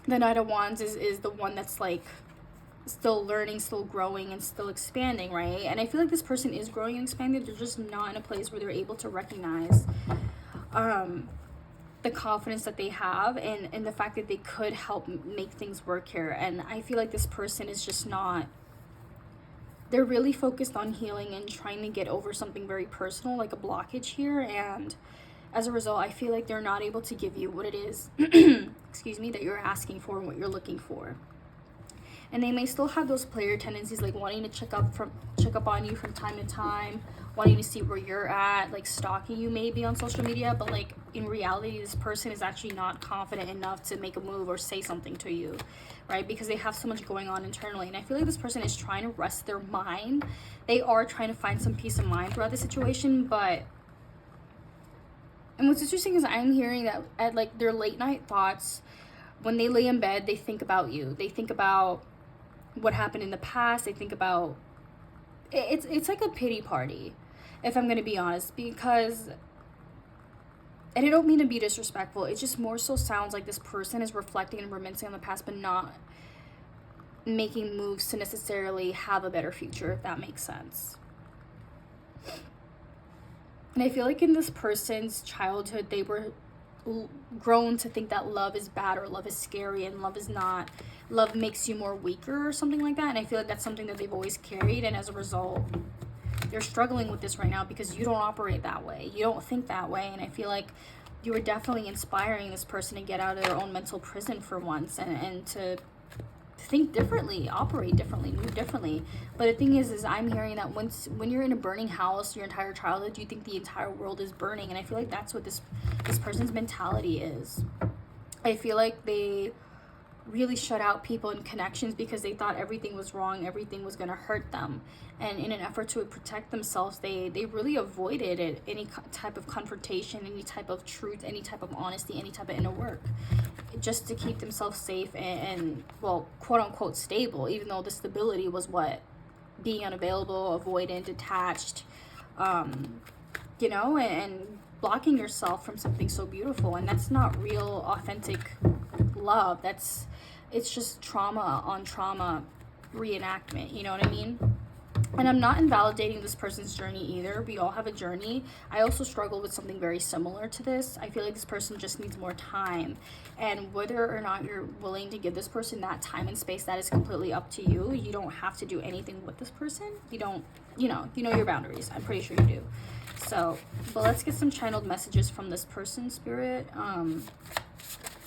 the Knight of Wands is the one that's like still learning, still growing, and still expanding, right? And I feel like this person is growing and expanding. They're just not in a place where they're able to recognize the confidence that they have and the fact that they could help make things work here. And I feel like this person is just not, they're really focused on healing and trying to get over something very personal, like a blockage here, and as a result, I feel like they're not able to give you what it is excuse me, that you're asking for and what you're looking for. And they may still have those player tendencies, like wanting to check up on you from time to time, wanting to see where you're at, like stalking you maybe on social media, but like in reality this person is actually not confident enough to make a move or say something to you, right? Because they have so much going on internally. And I feel like this person is trying to rest their mind. They are trying to find some peace of mind throughout the situation. And what's interesting is I'm hearing that at like their late night thoughts, when they lay in bed, they think about you. They think about what happened in the past. They think about it's like a pity party, if I'm gonna be honest, because, and I don't mean to be disrespectful, it just more so sounds like this person is reflecting and reminiscing on the past, but not making moves to necessarily have a better future, if that makes sense. And I feel like in this person's childhood, they were grown to think that love is bad or love is scary and love is not, love makes you more weaker or something like that. And I feel like that's something that they've always carried, and as a result they're struggling with this right now because you don't operate that way, you don't think that way. And I feel like you were definitely inspiring this person to get out of their own mental prison for once, and to think differently, operate differently, move differently. But the thing is I'm hearing that when you're in a burning house your entire childhood, you think the entire world is burning. And I feel like that's what this person's mentality is. I feel like they really shut out people and connections because they thought everything was wrong, everything was going to hurt them. And in an effort to protect themselves, they really avoided it, any type of confrontation, any type of truth, any type of honesty, any type of inner work, just to keep themselves safe and well, quote unquote stable, even though the stability was what? Being unavailable, avoidant, detached, you know, and blocking yourself from something so beautiful. And that's not real authentic love. It's just trauma on trauma reenactment, you know what I mean? And I'm not invalidating this person's journey either. We all have a journey. I also struggle with something very similar to this. I feel like this person just needs more time. And whether or not you're willing to give this person that time and space, that is completely up to you. You don't have to do anything with this person. You don't, you know your boundaries. I'm pretty sure you do. So, but let's get some channeled messages from this person, Spirit.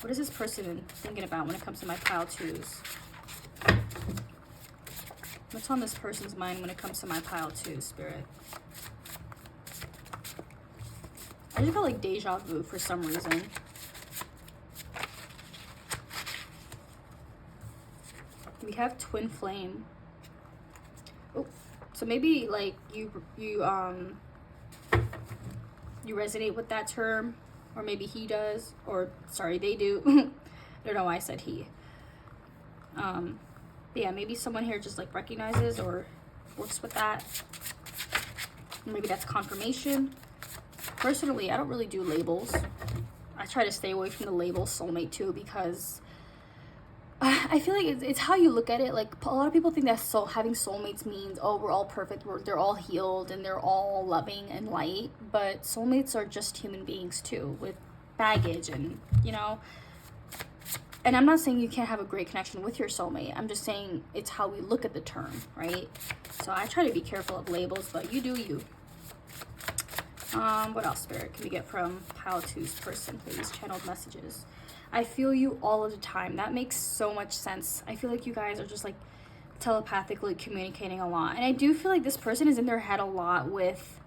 What is this person thinking about when it comes to my pile twos? What's on this person's mind when it comes to my pile two, Spirit? I just got like deja vu for some reason. We have twin flame. Oh, so maybe like you resonate with that term, or maybe he does, or sorry, they do. I don't know why I said he. Yeah, maybe someone here just like recognizes or works with that. Maybe that's confirmation. Personally, I don't really do labels. I try to stay away from the label soulmate too, because I feel like it's how you look at it. Like a lot of people think that having soulmates means, oh, we're all perfect, they're all healed and they're all loving and light. But soulmates are just human beings too, with baggage, and you know. And I'm not saying you can't have a great connection with your soulmate. I'm just saying it's how we look at the term, right? So I try to be careful of labels, but you do you. What else, Spirit, can we get from pile two's person, please? Channeled messages. I feel you all of the time. That makes so much sense. I feel like you guys are just like telepathically communicating a lot. And I do feel like this person is in their head a lot with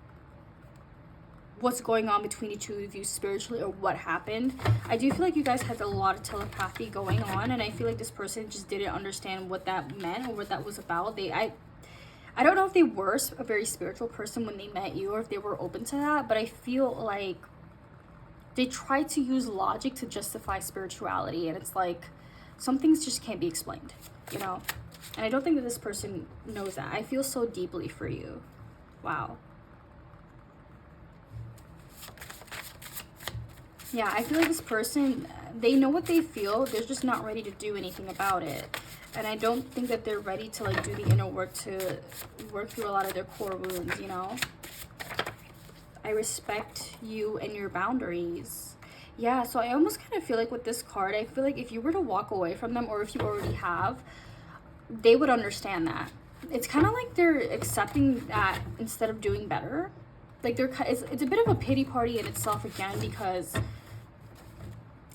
what's going on between the two of you spiritually, or what happened. I do feel like you guys had a lot of telepathy going on, and I feel like this person just didn't understand what that meant or what that was about. I don't know if they were a very spiritual person when they met you, or if they were open to that, but I feel like they tried to use logic to justify spirituality, and it's like some things just can't be explained, you know? And I don't think that this person knows that. I feel so deeply for you. Wow. Yeah, I feel like this person, they know what they feel. They're just not ready to do anything about it. And I don't think that they're ready to like do the inner work to work through a lot of their core wounds, you know? I respect you and your boundaries. Yeah, so I almost kind of feel like with this card, I feel like if you were to walk away from them, or if you already have, they would understand that. It's kind of like they're accepting that instead of doing better. Like it's a bit of a pity party in itself again, because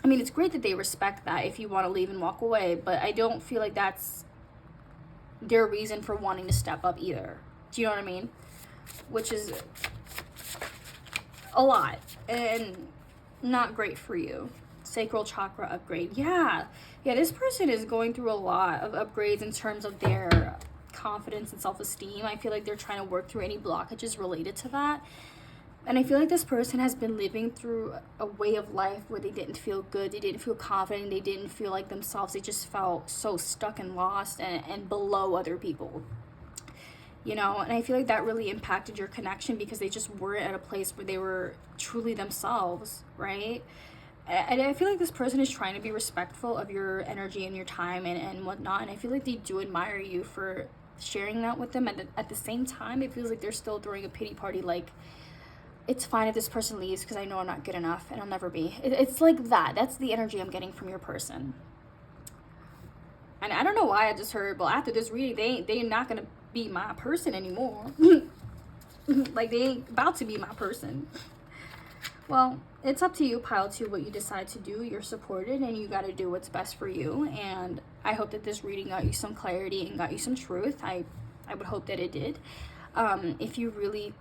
I mean, it's great that they respect that if you want to leave and walk away, but I don't feel like that's their reason for wanting to step up either. Do you know what I mean? Which is a lot and not great for you. Sacral chakra upgrade. Yeah, this person is going through a lot of upgrades in terms of their confidence and self-esteem. I feel like they're trying to work through any blockages related to that. And I feel like this person has been living through a way of life where they didn't feel good, they didn't feel confident, they didn't feel like themselves. They just felt so stuck and lost and below other people. You know, and I feel like that really impacted your connection because they just weren't at a place where they were truly themselves, right? And I feel like this person is trying to be respectful of your energy and your time and whatnot. And I feel like they do admire you for sharing that with them. At the same time, it feels like they're still throwing a pity party, like, it's fine if this person leaves because I know I'm not good enough and I'll never be. It's like that. That's the energy I'm getting from your person. And I don't know why I just heard, well, after this reading, they're not going to be my person anymore. Like, they ain't about to be my person. Well, it's up to you, pile 2, what you decide to do. You're supported and you got to do what's best for you. And I hope that this reading got you some clarity and got you some truth. I would hope that it did. If you really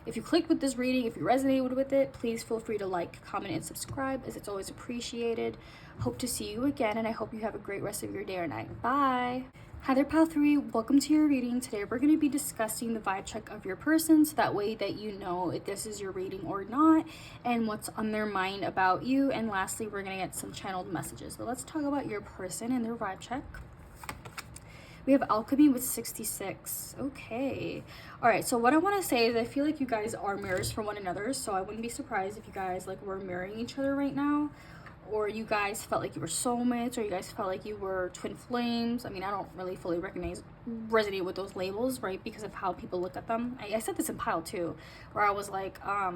if you clicked with this reading, if you resonated with it, please feel free to like, comment, and subscribe, as it's always appreciated. Hope to see you again, and I hope you have a great rest of your day or night. Bye. Hi there, pal 3. Welcome to your reading. Today we're going to be discussing the vibe check of your person, so that way that you know if this is your reading or not and what's on their mind about you. And lastly, we're going to get some channeled messages. So let's talk about your person and their vibe check. We have alchemy with 66. Okay. All right. So what I want to say is I feel like you guys are mirrors for one another. So I wouldn't be surprised if you guys like were mirroring each other right now, or you guys felt like you were soulmates, or you guys felt like you were twin flames. I mean, I don't really fully resonate with those labels, right? Because of how people look at them. I said this in pile 2, where I was like, a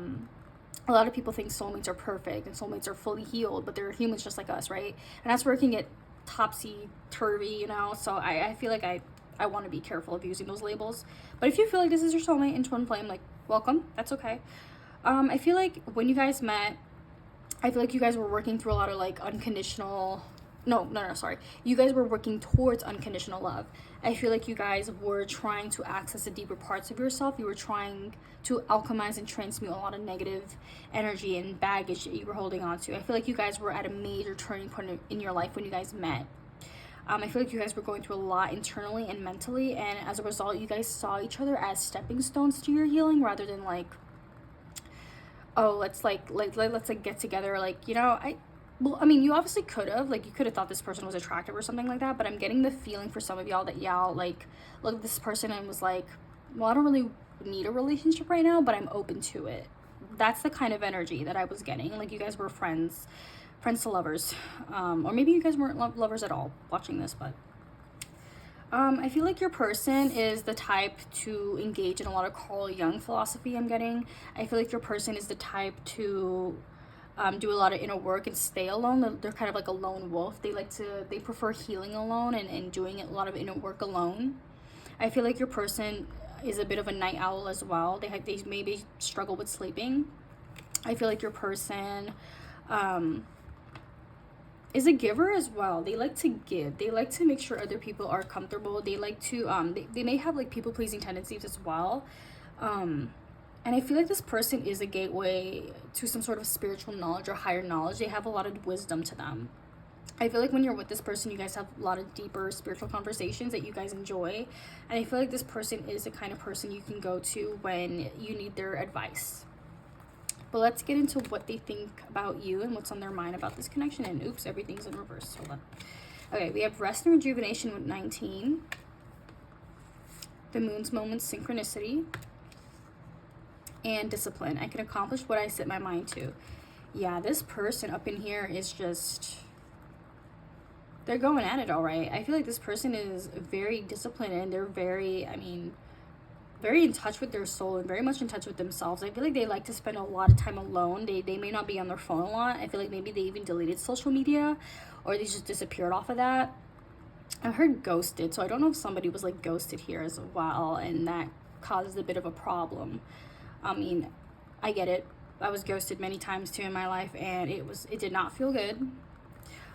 lot of people think soulmates are perfect and soulmates are fully healed, but they're humans just like us, right? And that's where it can get topsy-turvy, you know. So I feel like I want to be careful of using those labels. But if you feel like this is your soulmate and twin flame, like, welcome, that's okay. I feel like when you guys met, I feel like you guys were working through a lot of like you guys were working towards unconditional love. I feel like you guys were trying to access the deeper parts of yourself. You were trying to alchemize and transmute a lot of negative energy and baggage that you were holding on to. I feel like you guys were at a major turning point in your life when you guys met. I feel like you guys were going through a lot internally and mentally, and as a result, you guys saw each other as stepping stones to your healing, rather than like, oh, let's get together. Like, you know, I mean, you obviously could have, like, you could have thought this person was attractive or something like that, but I'm getting the feeling for some of y'all that y'all, like, looked at this person and was like, well, I don't really need a relationship right now, but I'm open to it. That's the kind of energy that I was getting. Like, you guys were friends to lovers. Or maybe you guys weren't lovers at all watching this, but I feel like your person is the type to engage in a lot of Carl Jung philosophy. I'm getting. I feel like your person is the type to do a lot of inner work and stay alone. They're kind of like a lone wolf. They prefer healing alone and doing a lot of inner work alone. I feel like your person is a bit of a night owl as well. They maybe struggle with sleeping. I feel like your person is a giver as well. They like to give. They like to make sure other people are comfortable. They like to they may have like people pleasing tendencies as well. And I feel like this person is a gateway to some sort of spiritual knowledge or higher knowledge. They have a lot of wisdom to them. I feel like when you're with this person, you guys have a lot of deeper spiritual conversations that you guys enjoy. And I feel like this person is the kind of person you can go to when you need their advice. But let's get into what they think about you and what's on their mind about this connection. And oops, everything's in reverse. Hold on. Okay, we have rest and rejuvenation with 19. The moon's moment, synchronicity. And discipline. I can accomplish what I set my mind to. Yeah, this person up in here is just, they're going at it all right. I feel like this person is very disciplined and they're very in touch with their soul and very much in touch with themselves. I feel like they like to spend a lot of time alone. They may not be on their phone a lot. I feel like maybe they even deleted social media or they just disappeared off of that. I heard ghosted, so I don't know if somebody was like ghosted here as well and that causes a bit of a problem. I mean, I get it. I was ghosted many times too in my life and it did not feel good.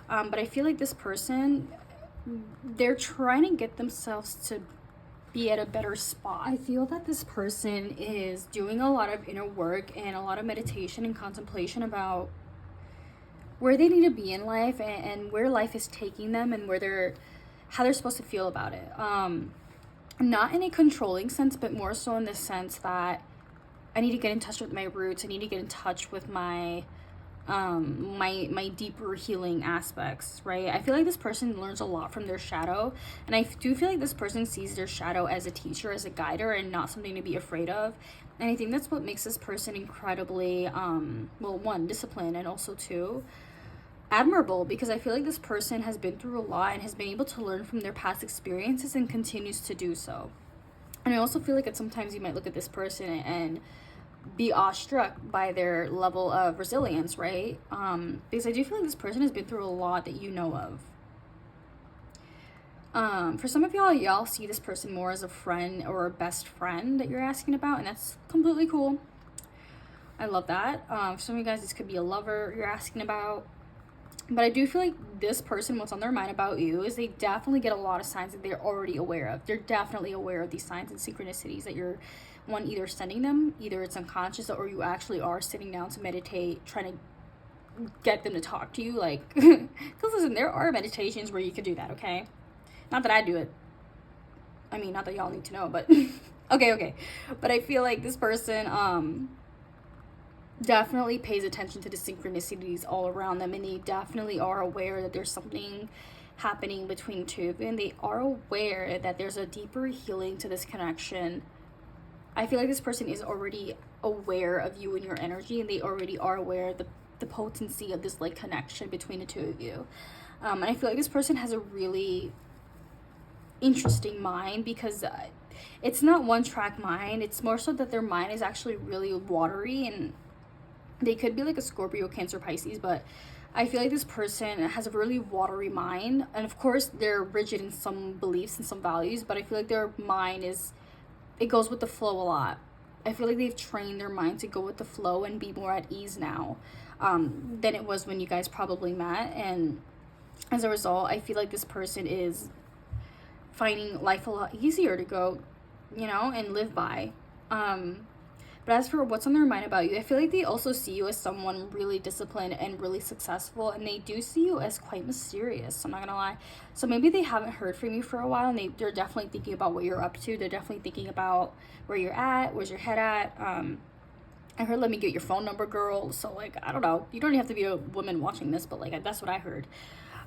But I feel like this person, they're trying to get themselves to be at a better spot. I feel that this person is doing a lot of inner work and a lot of meditation and contemplation about where they need to be in life, and where life is taking them, and how they're supposed to feel about it. Not in a controlling sense, but more so in the sense that I need to get in touch with my roots. I need to get in touch with my my deeper healing aspects, right? I feel like this person learns a lot from their shadow, and I do feel like this person sees their shadow as a teacher, as a guider, and not something to be afraid of. And I think that's what makes this person incredibly well, one, disciplined, and also two, admirable, because I feel like this person has been through a lot and has been able to learn from their past experiences and continues to do so. And I also feel like at sometimes you might look at this person and be awestruck by their level of resilience, right? Because I do feel like this person has been through a lot that you know of. For some of y'all see this person more as a friend or a best friend that you're asking about, and that's completely cool. I love that. For some of you guys, this could be a lover you're asking about. But I do feel like this person, what's on their mind about you is they definitely get a lot of signs that they're already aware of. They're definitely aware of these signs and synchronicities that you're, one, either sending them, either it's unconscious, or you actually are sitting down to meditate, trying to get them to talk to you. Like, because listen, there are meditations where you could do that, okay? Not that I do it. I mean, not that y'all need to know, but okay. But I feel like this person, definitely pays attention to the synchronicities all around them, and they definitely are aware that there's something happening between two of you, and they are aware that there's a deeper healing to this connection. I feel like this person is already aware of you and your energy, and they already are aware of the potency of this like connection between the two of you. And I feel like this person has a really interesting mind, because it's not one track mind. It's more so that their mind is actually really watery, and they could be like a Scorpio, Cancer, Pisces, but I feel like this person has a really watery mind. And of course, they're rigid in some beliefs and some values, but I feel like their mind it goes with the flow a lot. I feel like they've trained their mind to go with the flow and be more at ease now than it was when you guys probably met. And as a result, I feel like this person is finding life a lot easier to go, and live by. But as for what's on their mind about you, I feel like they also see you as someone really disciplined and really successful, and they do see you as quite mysterious, I'm not gonna lie. So maybe they haven't heard from you for a while, and they're definitely thinking about what you're up to. They're definitely thinking about where you're at, where's your head at. I heard, let me get your phone number, girl. So, like, I don't know. You don't even have to be a woman watching this, but, like, that's what I heard.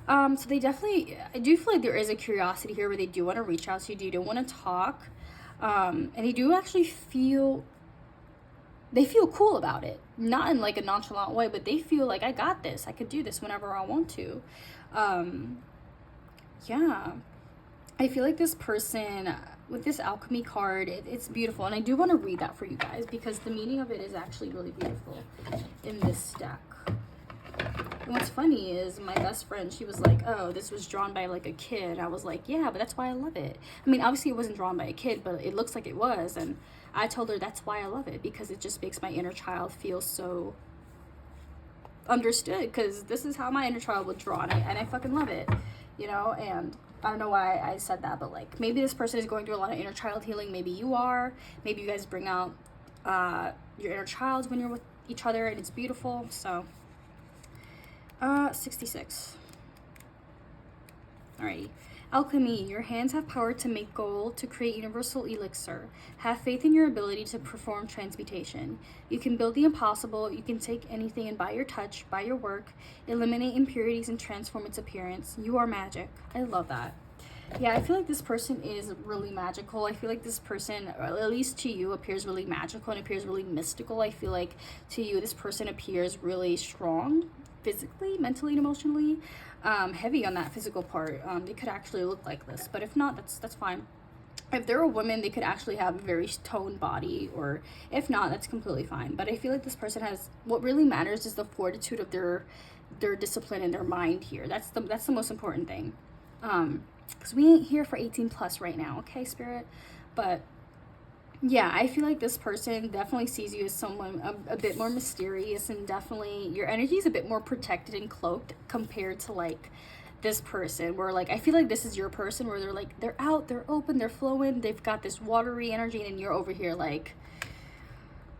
So they definitely, I do feel like there is a curiosity here where they do want to reach out to you, they do want to talk. And they do actually feel cool about it, not in like a nonchalant way, but they feel like, I got this, I could do this whenever I want to. Yeah, I feel like this person with this alchemy card, it's beautiful, and I do want to read that for you guys because the meaning of it is actually really beautiful in this deck. And what's funny is my best friend, she was like, oh, this was drawn by like a kid. I was like, yeah, but that's why I love it. I mean, obviously it wasn't drawn by a kid, but it looks like it was. And I told her that's why I love it, because it just makes my inner child feel so understood, because this is how my inner child would draw, and I fucking love it, and I don't know why I said that, but like maybe this person is going through a lot of inner child healing. Maybe you are. Maybe you guys bring out your inner child when you're with each other, and it's beautiful. So 66. Alrighty. Alchemy, your hands have power to make gold, to create universal elixir. Have faith in your ability to perform transmutation. You can build the impossible. You can take anything and by your touch, by your work, eliminate impurities and transform its appearance. You are magic. I love that. Yeah, I feel like this person is really magical. I feel like this person, or at least to you, appears really magical and appears really mystical. I feel like to you, this person appears really strong, physically, mentally, and emotionally. Heavy on that physical part. They could actually look like this, but if not, that's fine. If they're a woman, they could actually have a very toned body, or if not, that's completely fine. But I feel like this person has, what really matters is the fortitude of their discipline and their mind here. That's the most important thing. Because we ain't here for 18 plus right now, okay, Spirit? But yeah, I feel like this person definitely sees you as someone a bit more mysterious, and definitely your energy is a bit more protected and cloaked compared to like this person, where like I feel like this is your person, where they're like, they're out, they're open, they're flowing, they've got this watery energy, and you're over here like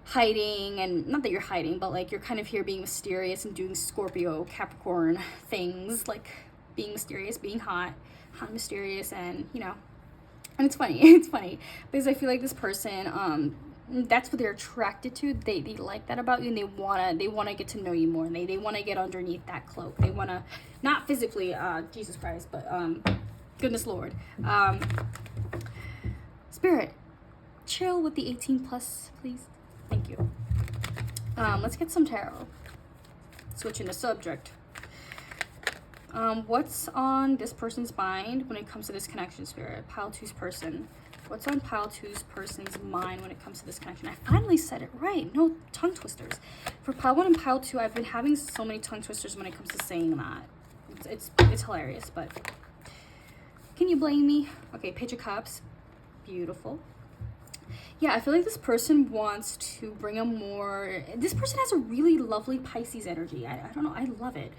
hiding. And not that you're hiding, but like you're kind of here being mysterious and doing Scorpio Capricorn things, like being mysterious, being hot and mysterious. And you know, and it's funny it's funny because I feel like this person, that's what they're attracted to. They like that about you, and they wanna get to know you more, and they want to get underneath that cloak. They want to, not physically, Jesus Christ, but goodness Lord, Spirit, chill with the 18 plus, please. Thank you. Let's get some tarot. Switching the subject. What's on this person's mind when it comes to this connection, Spirit? Pile 2's person. What's on Pile 2's person's mind when it comes to this connection? I finally said it right. No tongue twisters. For Pile 1 and Pile 2, I've been having so many tongue twisters when it comes to saying that. It's hilarious, but can you blame me? Okay, Page of Cups. Beautiful. Yeah, I feel like this person wants to bring a more... This person has a really lovely Pisces energy. I don't know. I love it.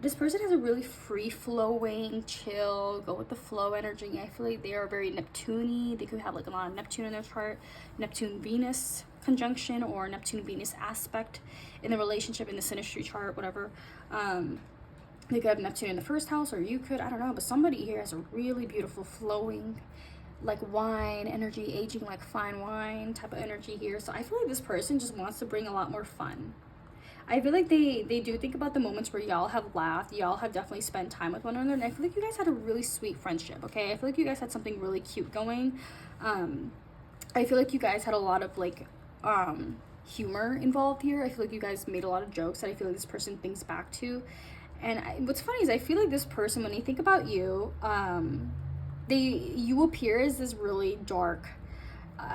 This person has a really free-flowing, chill, go with the flow energy. I feel like they are very Neptune-y. They could have like a lot of Neptune in their chart. Neptune-Venus conjunction or Neptune-Venus aspect in the relationship, in the synastry chart, whatever. They could have Neptune in the first house, or you could, I don't know. But somebody here has a really beautiful flowing, like wine energy, aging like fine wine type of energy here. So I feel like this person just wants to bring a lot more fun. I feel like they do think about the moments where y'all have laughed, y'all have definitely spent time with one another, and I feel like you guys had a really sweet friendship, okay? I feel like you guys had something really cute going. I feel like you guys had a lot of like humor involved here. I feel like you guys made a lot of jokes that I feel like this person thinks back to. And what's funny is I feel like this person, when they think about you, you appear as this really dark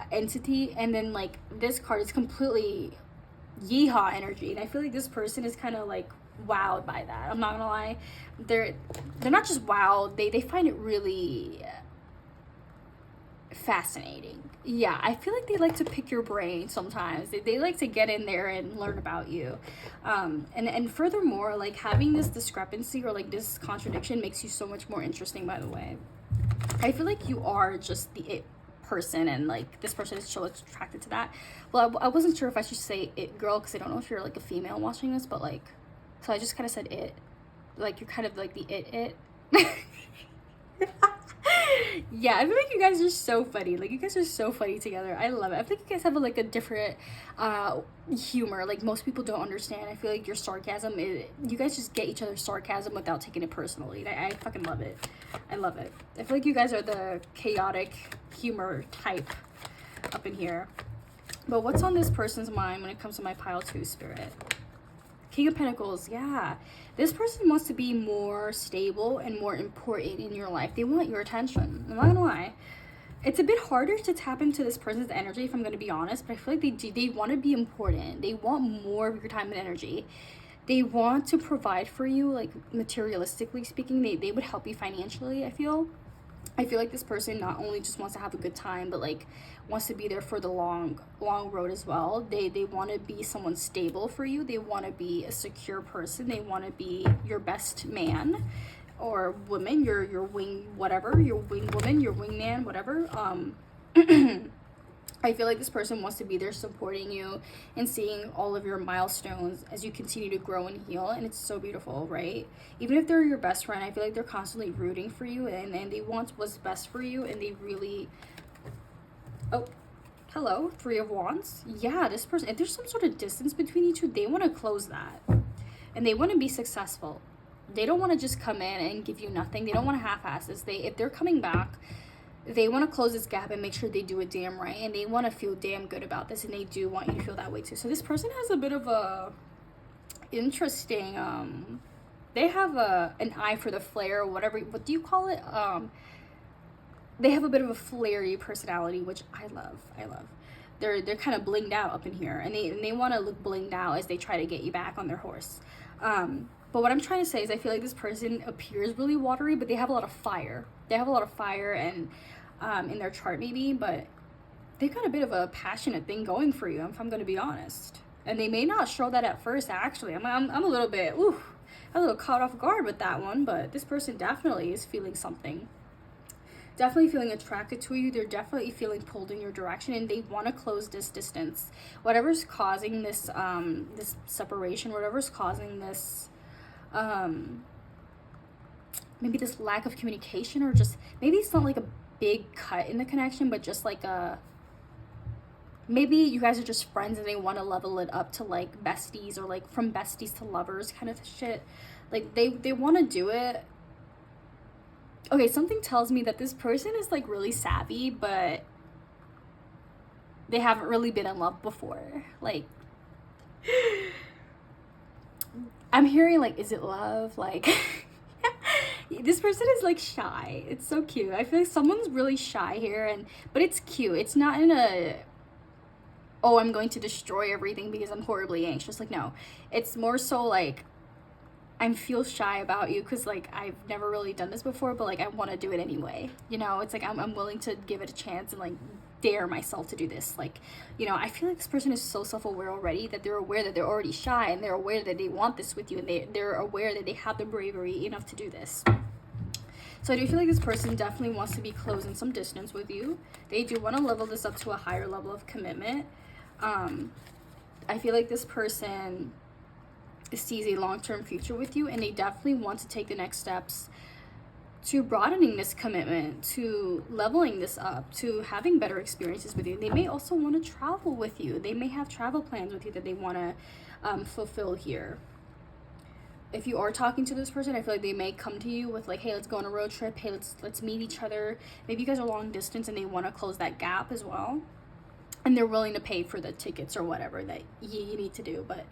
entity, and then like this card is completely yeehaw energy, and I feel like this person is kind of like wowed by that. I'm not gonna lie, they're not just wowed, they find it really fascinating. Yeah, I feel like they like to pick your brain sometimes. They like to get in there and learn about you, and furthermore, like having this discrepancy or like this contradiction makes you so much more interesting. By the way, I feel like you are just the it person, and like this person is so attracted to that. Well, I wasn't sure if I should say it girl, because I don't know if you're like a female watching this, but like, so I just kind of said it, like you're kind of like the it yeah, I feel like you guys are so funny. Like you guys are so funny together. I love it. I think you guys have like a different humor, like most people don't understand. I feel like your sarcasm you guys just get each other's sarcasm without taking it personally. I fucking love it. I love it. I feel like you guys are the chaotic humor type up in here. But what's on this person's mind when it comes to my Pile 2, Spirit? King of Pentacles. Yeah, this person wants to be more stable and more important in your life. They want your attention. I'm not gonna lie, it's a bit harder to tap into this person's energy, if I'm gonna be honest, but I feel like they want to be important. They want more of your time and energy. They want to provide for you, like materialistically speaking. They would help you financially. I feel like this person not only just wants to have a good time, but like wants to be there for the long road as well. They want to be someone stable for you. They want to be a secure person. They want to be your best man or woman, your wing, whatever, your wing woman, your wingman, whatever. I feel like this person wants to be there supporting you and seeing all of your milestones as you continue to grow and heal, and it's so beautiful, right? Even if they're your best friend, I feel like they're constantly rooting for you, and they want what's best for you, and they really... Oh, hello, Three of Wands. Yeah, this person, if there's some sort of distance between you two, they want to close that, and they want to be successful. They don't want to just come in and give you nothing. They don't want to half-ass this. If they're coming back, they want to close this gap and make sure they do it damn right, and they want to feel damn good about this, and they do want you to feel that way too. So this person has a bit of a interesting they have an eye for the flair, or whatever, what do you call it? They have a bit of a flary personality, which I love. They're kind of blinged out up in here, and they want to look blinged out as they try to get you back on their horse. But what I'm trying to say is I feel like this person appears really watery, but they have a lot of fire. They have a lot of fire and in their chart maybe, but they've got a bit of a passionate thing going for you, if I'm going to be honest. And they may not show that at first, actually. I'm a little bit, ooh, a little caught off guard with that one, but this person definitely is feeling something. Definitely feeling attracted to you. They're definitely feeling pulled in your direction, and they want to close this distance. Whatever's causing this this separation, whatever's causing this maybe this lack of communication, or just maybe it's not like a big cut in the connection, but just like a, maybe you guys are just friends and they want to level it up to like besties, or like from besties to lovers kind of shit. Like they want to do it. Okay, something tells me that this person is like really savvy, but they haven't really been in love before. Like, I'm hearing like, is it love? Like, this person is like shy. It's so cute. I feel like someone's really shy here, but it's cute. It's not in a, oh, I'm going to destroy everything because I'm horribly anxious. Like, no, it's more so like, I feel shy about you because like I've never really done this before, but like I want to do it anyway. You know, it's like I'm willing to give it a chance and like dare myself to do this. Like, you know, I feel like this person is so self-aware already, that they're aware that they're already shy, and they're aware that they want this with you, and they're aware that they have the bravery enough to do this. So I do feel like this person definitely wants to be closing some distance with you. They do want to level this up to a higher level of commitment. I feel like this person sees a long-term future with you, and they definitely want to take the next steps to broadening this commitment, to leveling this up, to having better experiences with you. They may also want to travel with you. They may have travel plans with you that they want to fulfill here. If you are talking to this person, I feel like they may come to you with like, hey, let's go on a road trip. Hey, let's meet each other. Maybe you guys are long distance and they want to close that gap as well, and they're willing to pay for the tickets or whatever that you need to do. But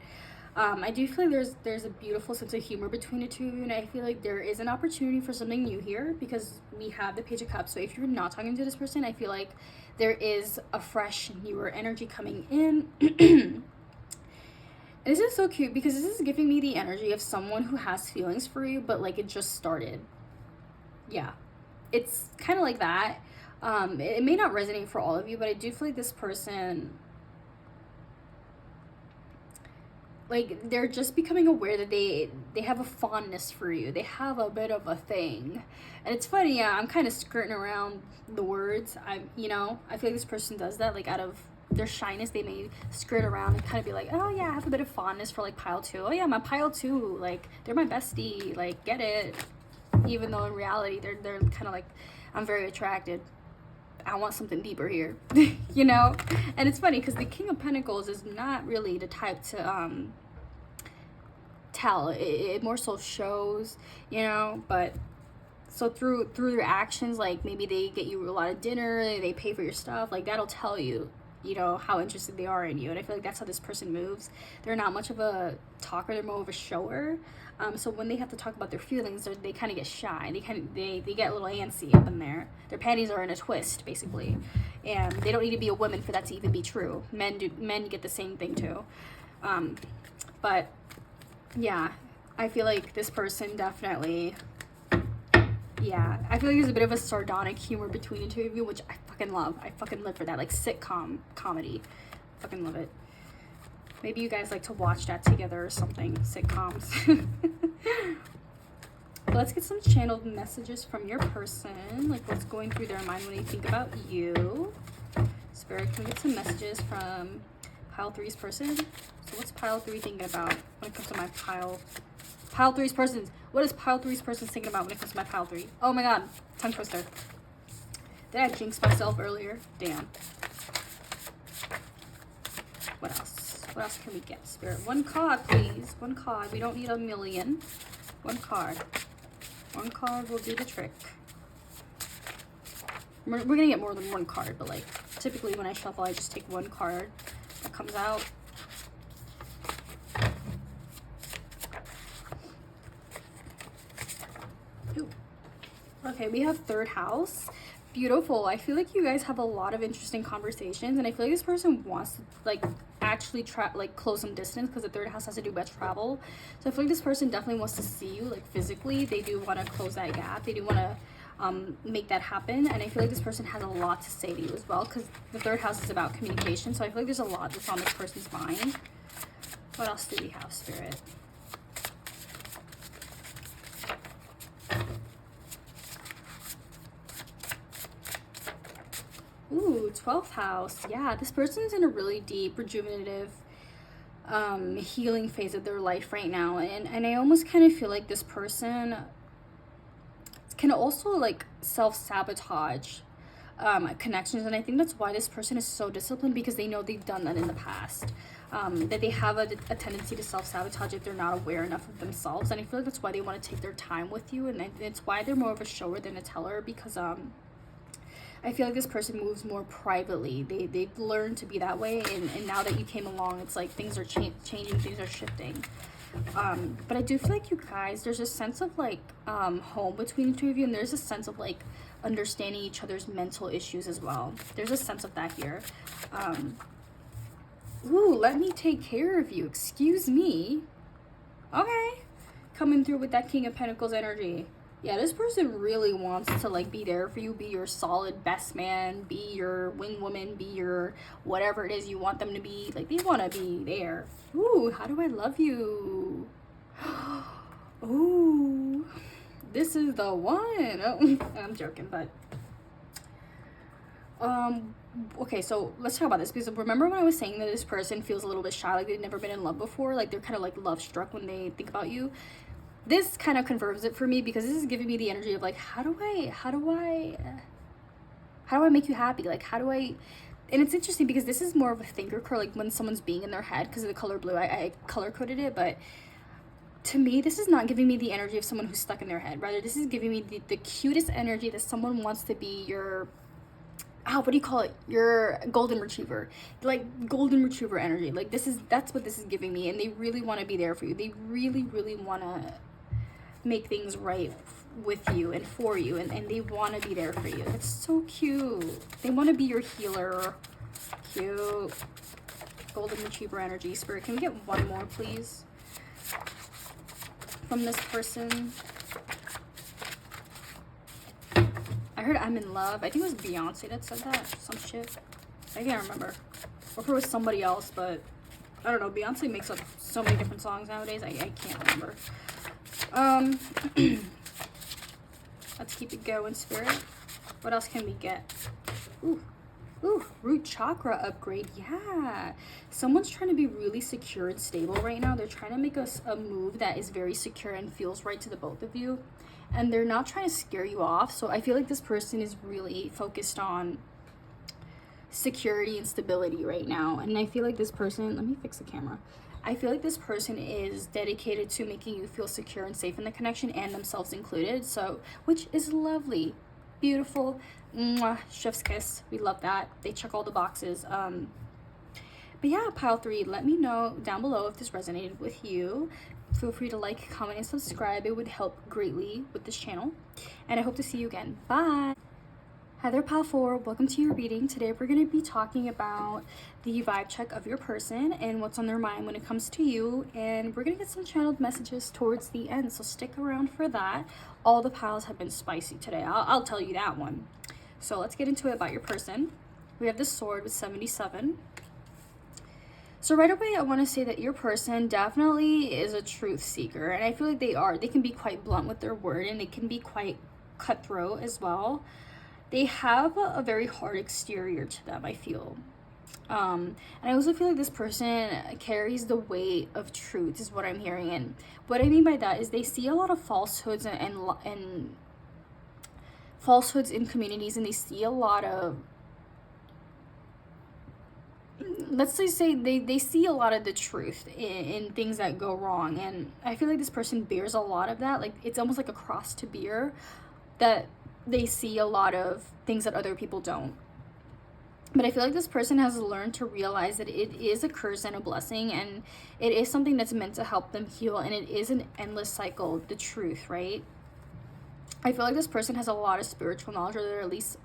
I do feel like there's a beautiful sense of humor between the two of you, and I feel like there is an opportunity for something new here, because we have the Page of Cups. So if you're not talking to this person, I feel like there is a fresh, newer energy coming in. And this is so cute because this is giving me the energy of someone who has feelings for you, but like it just started. Yeah, it's kind of like that. It may not resonate for all of you, but I do feel like this person, like, they're just becoming aware that they have a fondness for you. They have a bit of a thing. And it's funny, yeah, I'm kind of skirting around the words. I feel like this person does that, like, out of their shyness. They may skirt around and kind of be like, oh yeah, I have a bit of fondness for like pile 2. Oh yeah, my pile 2, like, they're my bestie, like, get it. Even though in reality they're kind of like, I'm very attracted, I want something deeper here. You know? And it's funny because the King of Pentacles is not really the type to tell. It more so shows, you know. But so through their actions, like maybe they get you a lot of dinner, they pay for your stuff, like that'll tell you, you know, how interested they are in you. And I feel like that's how this person moves. They're not much of a talker, they're more of a shower. So when they have to talk about their feelings, they kind of get shy. They get a little antsy up in there. Their panties are in a twist, basically. And they don't need to be a woman for that to even be true. Men get the same thing too. But yeah, I feel like this person definitely, yeah, I feel like there's a bit of a sardonic humor between the two of you, which I fucking love. I fucking live for that, like sitcom comedy. Fucking love it. Maybe you guys like to watch that together or something, sitcoms. Let's get some channeled messages from your person, like what's going through their mind when they think about you. Spirit, can we get some messages from pile 3's person? So what's pile 3 thinking about when it comes to my pile 3's person? What is pile 3's person thinking about when it comes to my pile 3? Oh my god, tongue twister. Did I jinx myself earlier? Damn. What else? What else can we get, Spirit? One card, please. One card. We don't need a million. One card. One card will do the trick. We're gonna get more than one card, but like typically when I shuffle, I just take one card that comes out. Ooh. Okay, we have 3rd house. Beautiful. I feel like you guys have a lot of interesting conversations, and I feel like this person wants to like actually close some distance, because the 3rd house has to do with travel. So I feel like this person definitely wants to see you like physically. They do want to close that gap. They do want to make that happen, and I feel like this person has a lot to say to you as well, because the 3rd house is about communication. So I feel like there's a lot that's on this person's mind. What else do we have, Spirit? Ooh, 12th house. Yeah, this person's in a really deep, rejuvenative, healing phase of their life right now. And I almost kind of feel like this person can also like self-sabotage connections, and I think that's why this person is so disciplined, because they know they've done that in the past. That they have a tendency to self-sabotage if they're not aware enough of themselves, and I feel like that's why they want to take their time with you, and it's why they're more of a shower than a teller, because I feel like this person moves more privately. They've learned to be that way, and now that you came along, it's like things are changing, things are shifting. But I do feel like you guys, there's a sense of like home between the two of you, and there's a sense of like understanding each other's mental issues as well. There's a sense of that here. Ooh, let me take care of you. Excuse me. Okay. Coming through with that King of Pentacles energy. Yeah, this person really wants to like be there for you, be your solid best man, be your wing woman, be your whatever it is you want them to be. Like, they want to be there. Ooh, how do I love you? Ooh, this is the one. Oh, I'm joking, but okay, so let's talk about this, because remember when I was saying that this person feels a little bit shy, like they've never been in love before, like they're kind of like love struck when they think about you. This kind of confirms it for me, because this is giving me the energy of like, how do I make you happy? Like, how do I, and it's interesting because this is more of a thinker card, like when someone's being in their head, because of the color blue, I color coded it, but to me, this is not giving me the energy of someone who's stuck in their head. Rather, this is giving me the cutest energy that someone wants to be your, what do you call it? Your golden retriever. Like, golden retriever energy. Like, that's what this is giving me. And they really want to be there for you. They really, really want to make things right with you and for you. And they want to be there for you. It's so cute. They want to be your healer. Cute. Golden retriever energy. Spirit, can we get one more, please? From this person. I heard I'm in love. I think it was Beyonce that said that. Some shit. I can't remember. Or if it was somebody else, but I don't know. Beyonce makes up so many different songs nowadays. I can't remember. Let's keep it going, Spirit. What else can we get? Ooh, root chakra upgrade. Yeah. Someone's trying to be really secure and stable right now. They're trying to make a move that is very secure and feels right to the both of you. And they're not trying to scare you off. So I feel like this person is really focused on security and stability right now. And I feel like this person, let me fix the camera. I feel like this person is dedicated to making you feel secure and safe in the connection, and themselves included. So, which is lovely. Beautiful. Mwah, chef's kiss. We love that. They check all the boxes. But yeah, pile 3, let me know down below if this resonated with you. Feel free to like, comment, and subscribe. It would help greatly with this channel. And I hope to see you again. Bye. Hi there, pile 4. Welcome to your reading. Today we're going to be talking about the vibe check of your person and what's on their mind when it comes to you. And we're going to get some channeled messages towards the end, so stick around for that. All the piles have been spicy today. I'll tell you that one. So let's get into it about your person. We have the sword with 77. So right away, I want to say that your person definitely is a truth seeker. And I feel like they are. They can be quite blunt with their word, and they can be quite cutthroat as well. They have a very hard exterior to them, I feel. And I also feel like this person carries the weight of truth, is what I'm hearing. And what I mean by that is they see a lot of falsehoods and falsehoods in communities, and they see a lot of, let's just say they see a lot of the truth in things that go wrong. And I feel like this person bears a lot of that. Like, it's almost like a cross to bear, that they see a lot of things that other people don't. But I feel like this person has learned to realize that it is a curse and a blessing, and it is something that's meant to help them heal, and it is an endless cycle, the truth, right? I feel like this person has a lot of spiritual knowledge, or they're at least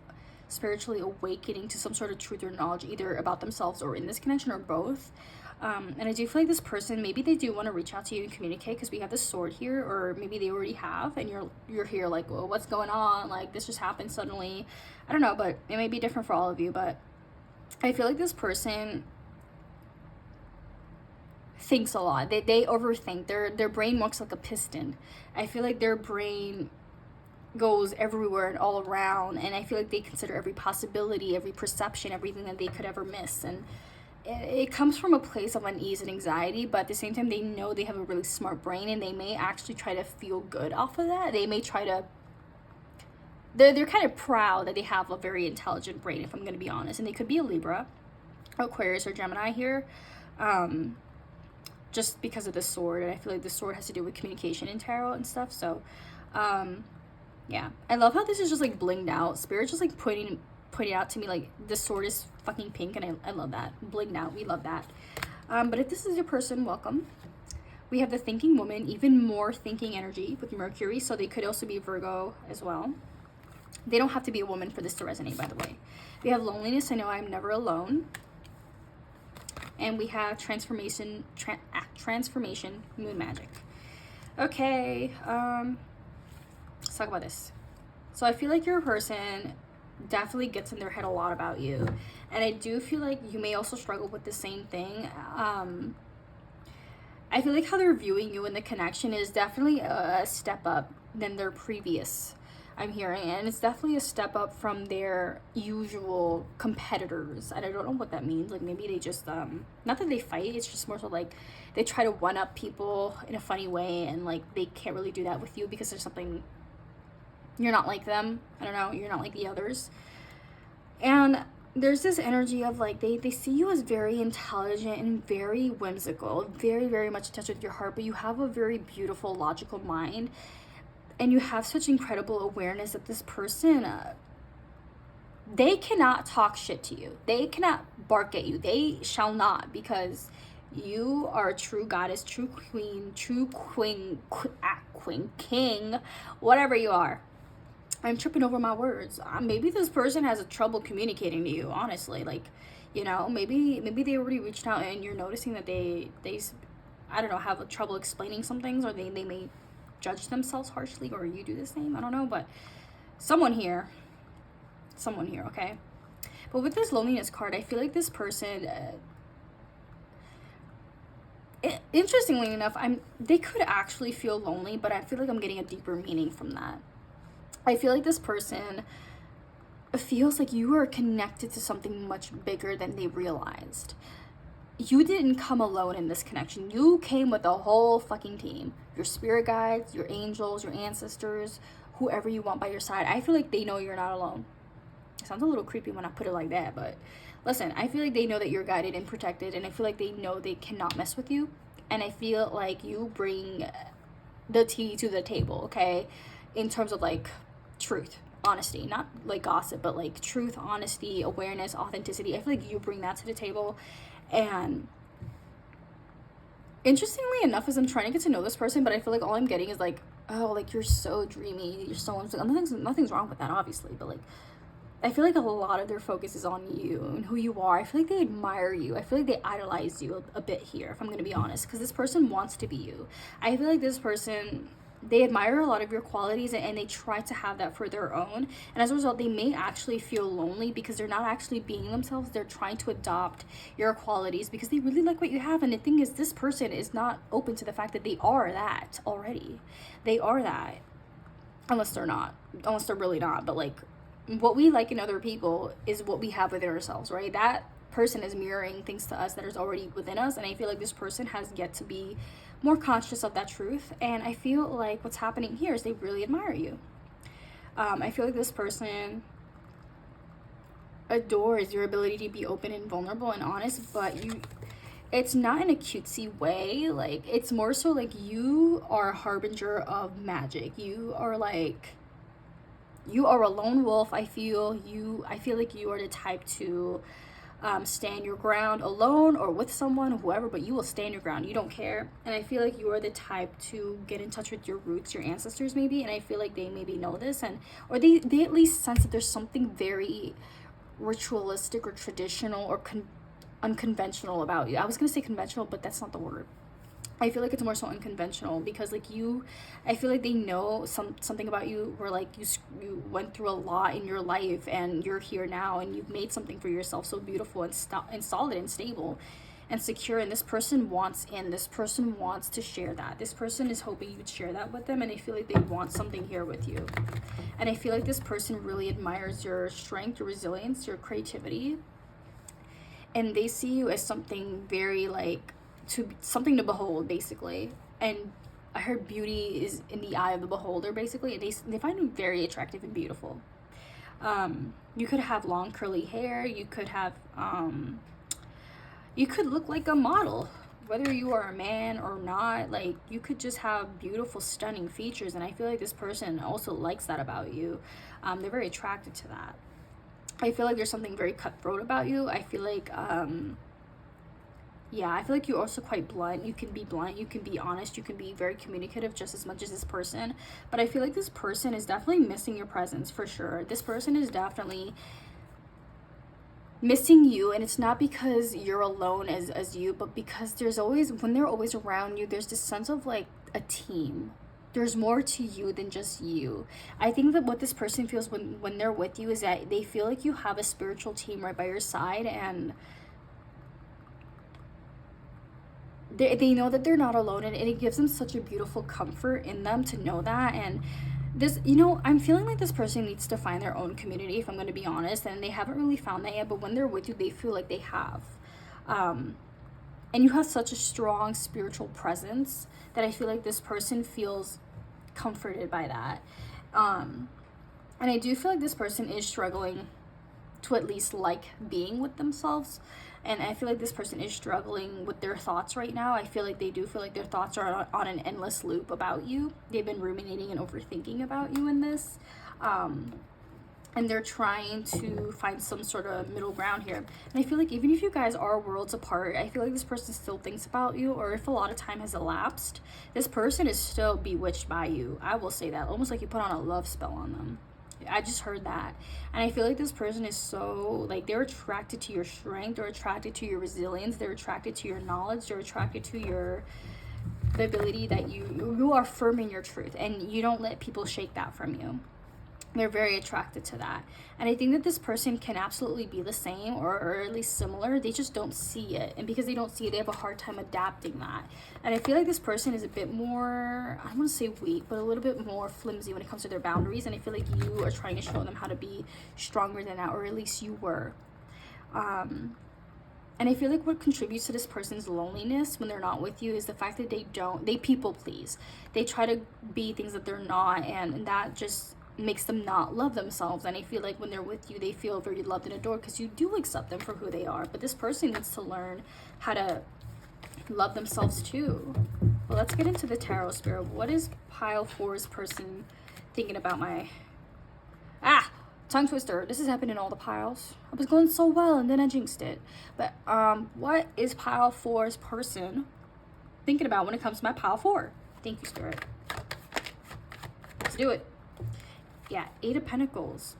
spiritually awakening to some sort of truth or knowledge, either about themselves or in this connection, or both. And I do feel like this person, maybe they do want to reach out to you and communicate, because we have this sword here, or maybe they already have, and you're here like, well, what's going on? Like, this just happened suddenly. I don't know, but it may be different for all of you. But I feel like this person thinks a lot. They overthink. Their brain works like a piston. I feel like their brain goes everywhere and all around, and I feel like they consider every possibility, every perception, everything that they could ever miss. And it comes from a place of unease and anxiety, but at the same time they know they have a really smart brain, and they may actually try to feel good off of that. They may try to, they're kind of proud that they have a very intelligent brain, if I'm going to be honest. And they could be a Libra, Aquarius, or Gemini here, just because of the sword. And I feel like the sword has to do with communication in tarot and stuff. So yeah, I love how this is just like blinged out. Spirit just like pointing out to me like the sword is fucking pink, and I love that. Blinged out, we love that. But if this is your person, welcome. We have the thinking woman, even more thinking energy with Mercury, so they could also be Virgo as well. They don't have to be a woman for this to resonate, by the way. We have loneliness, I know I'm never alone. And we have transformation, moon magic. Okay, let's talk about this. So I feel like your person definitely gets in their head a lot about you, and I do feel like you may also struggle with the same thing. I feel like how they're viewing you in the connection is definitely a step up than their previous, I'm hearing, and it's definitely a step up from their usual competitors. And I don't know what that means. Like maybe they just not that they fight, it's just more so like they try to one up people in a funny way, and like they can't really do that with you because there's something, you're not like them. I don't know, you're not like the others. And there's this energy of like they see you as very intelligent and very whimsical, very, very much in touch with your heart, but you have a very beautiful, logical mind, and you have such incredible awareness that this person, they cannot talk shit to you. They cannot bark at you. They shall not, because you are a true goddess, true queen, king, whatever you are. I'm tripping over my words. Maybe this person has a trouble communicating to you, honestly. Like, you know, maybe they already reached out and you're noticing that they I don't know, have a trouble explaining some things, or they may judge themselves harshly, or you do the same. I don't know, but someone here, okay? But with this loneliness card, I feel like this person, interestingly enough, they could actually feel lonely, but I feel like I'm getting a deeper meaning from that. I feel like this person feels like you are connected to something much bigger than they realized. You didn't come alone in this connection. You came with a whole fucking team. Your spirit guides, your angels, your ancestors, whoever you want by your side. I feel like they know you're not alone. It sounds a little creepy when I put it like that, but listen, I feel like they know that you're guided and protected, and I feel like they know they cannot mess with you. And I feel like you bring the tea to the table, okay? In terms of like truth, honesty, not like gossip, but like truth, honesty, awareness, authenticity. I feel like you bring that to the table. And interestingly enough, as I'm trying to get to know this person, but I feel like all I'm getting is like, oh, like you're so dreamy, you're so nothing's wrong with that, obviously, but like I feel like a lot of their focus is on you and who you are. I feel like they admire you. I feel like they idolize you a bit here, if I'm gonna be honest, because this person wants to be you. I feel like this person, they admire a lot of your qualities, and they try to have that for their own. And as a result, they may actually feel lonely because they're not actually being themselves. They're trying to adopt your qualities because they really like what you have. And the thing is, this person is not open to the fact that they are that already. They are that. Unless they're not. Unless they're really not. But like, what we like in other people is what we have within ourselves, right? That person is mirroring things to us that is already within us. And I feel like this person has yet to be more conscious of that truth. And I feel like what's happening here is they really admire you. I feel like this person adores your ability to be open and vulnerable and honest, but it's not in a cutesy way. Like, it's more so like you are a harbinger of magic. You are a lone wolf. I feel like you are the type to stand your ground alone or with someone, whoever, but you will stand your ground. You don't care. And I feel like you are the type to get in touch with your roots, your ancestors maybe, and I feel like they maybe know this, or they at least sense that there's something very ritualistic or traditional or unconventional about you. I was gonna say conventional, but that's not the word. I feel like it's more so unconventional because like I feel like they know something about you where like you went through a lot in your life and you're here now and you've made something for yourself so beautiful and solid and stable. and secure, and this person wants in. This person wants to share that. This person is hoping you'd share that with them, and I feel like they want something here with you. And I feel like this person really admires your strength, your resilience, your creativity, and they see you as something very like something to behold, basically. And I heard beauty is in the eye of the beholder, basically, and they find you very attractive and beautiful. You could have long curly hair, you could have you could look like a model, whether you are a man or not. Like, you could just have beautiful, stunning features, and I feel like this person also likes that about you. They're very attracted to that. I feel like there's something very cutthroat about you. I feel like yeah, I feel like you're also quite blunt. You can be blunt, you can be honest, you can be very communicative just as much as this person. But I feel like this person is definitely missing your presence, for sure. This person is definitely missing you, and it's not because you're alone as you, but because there's always, when they're always around you, there's this sense of like a team. There's more to you than just you. I think that what this person feels when they're with you is that they feel like you have a spiritual team right by your side, and they know that they're not alone, and it gives them such a beautiful comfort in them to know that. And this, you know, I'm feeling like this person needs to find their own community, if I'm going to be honest, and they haven't really found that yet, but when they're with you, they feel like they have. And you have such a strong spiritual presence that I feel like this person feels comforted by that. And I do feel like this person is struggling to at least like being with themselves. And I feel like this person is struggling with their thoughts right now. I feel like they do feel like their thoughts are on an endless loop about you. They've been ruminating and overthinking about you in this. And they're trying to find some sort of middle ground here. And I feel like even if you guys are worlds apart, I feel like this person still thinks about you, or if a lot of time has elapsed, this person is still bewitched by you. I will say that. Almost like you put on a love spell on them. I just heard that. And I feel like this person is so, like, they're attracted to your strength, they're attracted to your resilience, they're attracted to your knowledge, they're attracted to the ability that you are firm in your truth, and you don't let people shake that from you. They're very attracted to that. And I think that this person can absolutely be the same, or at least similar. They just don't see it. And because they don't see it, they have a hard time adapting that. And I feel like this person is a bit more, I don't want to say weak, but a little bit more flimsy when it comes to their boundaries. And I feel like you are trying to show them how to be stronger than that, or at least you were. And I feel like what contributes to this person's loneliness when they're not with you is the fact that they people please. They try to be things that they're not, and that just makes them not love themselves. And I feel like when they're with you, they feel very loved and adored because you do accept them for who they are. But this person needs to learn how to love themselves too. Well, let's get into the tarot spirit. What is pile 4's person thinking about my tongue twister? This has happened in all the piles. I was going so well and then I jinxed it. But what is pile 4's person thinking about when it comes to my pile 4? Thank you, spirit. Let's do it. Yeah, 8 of Pentacles.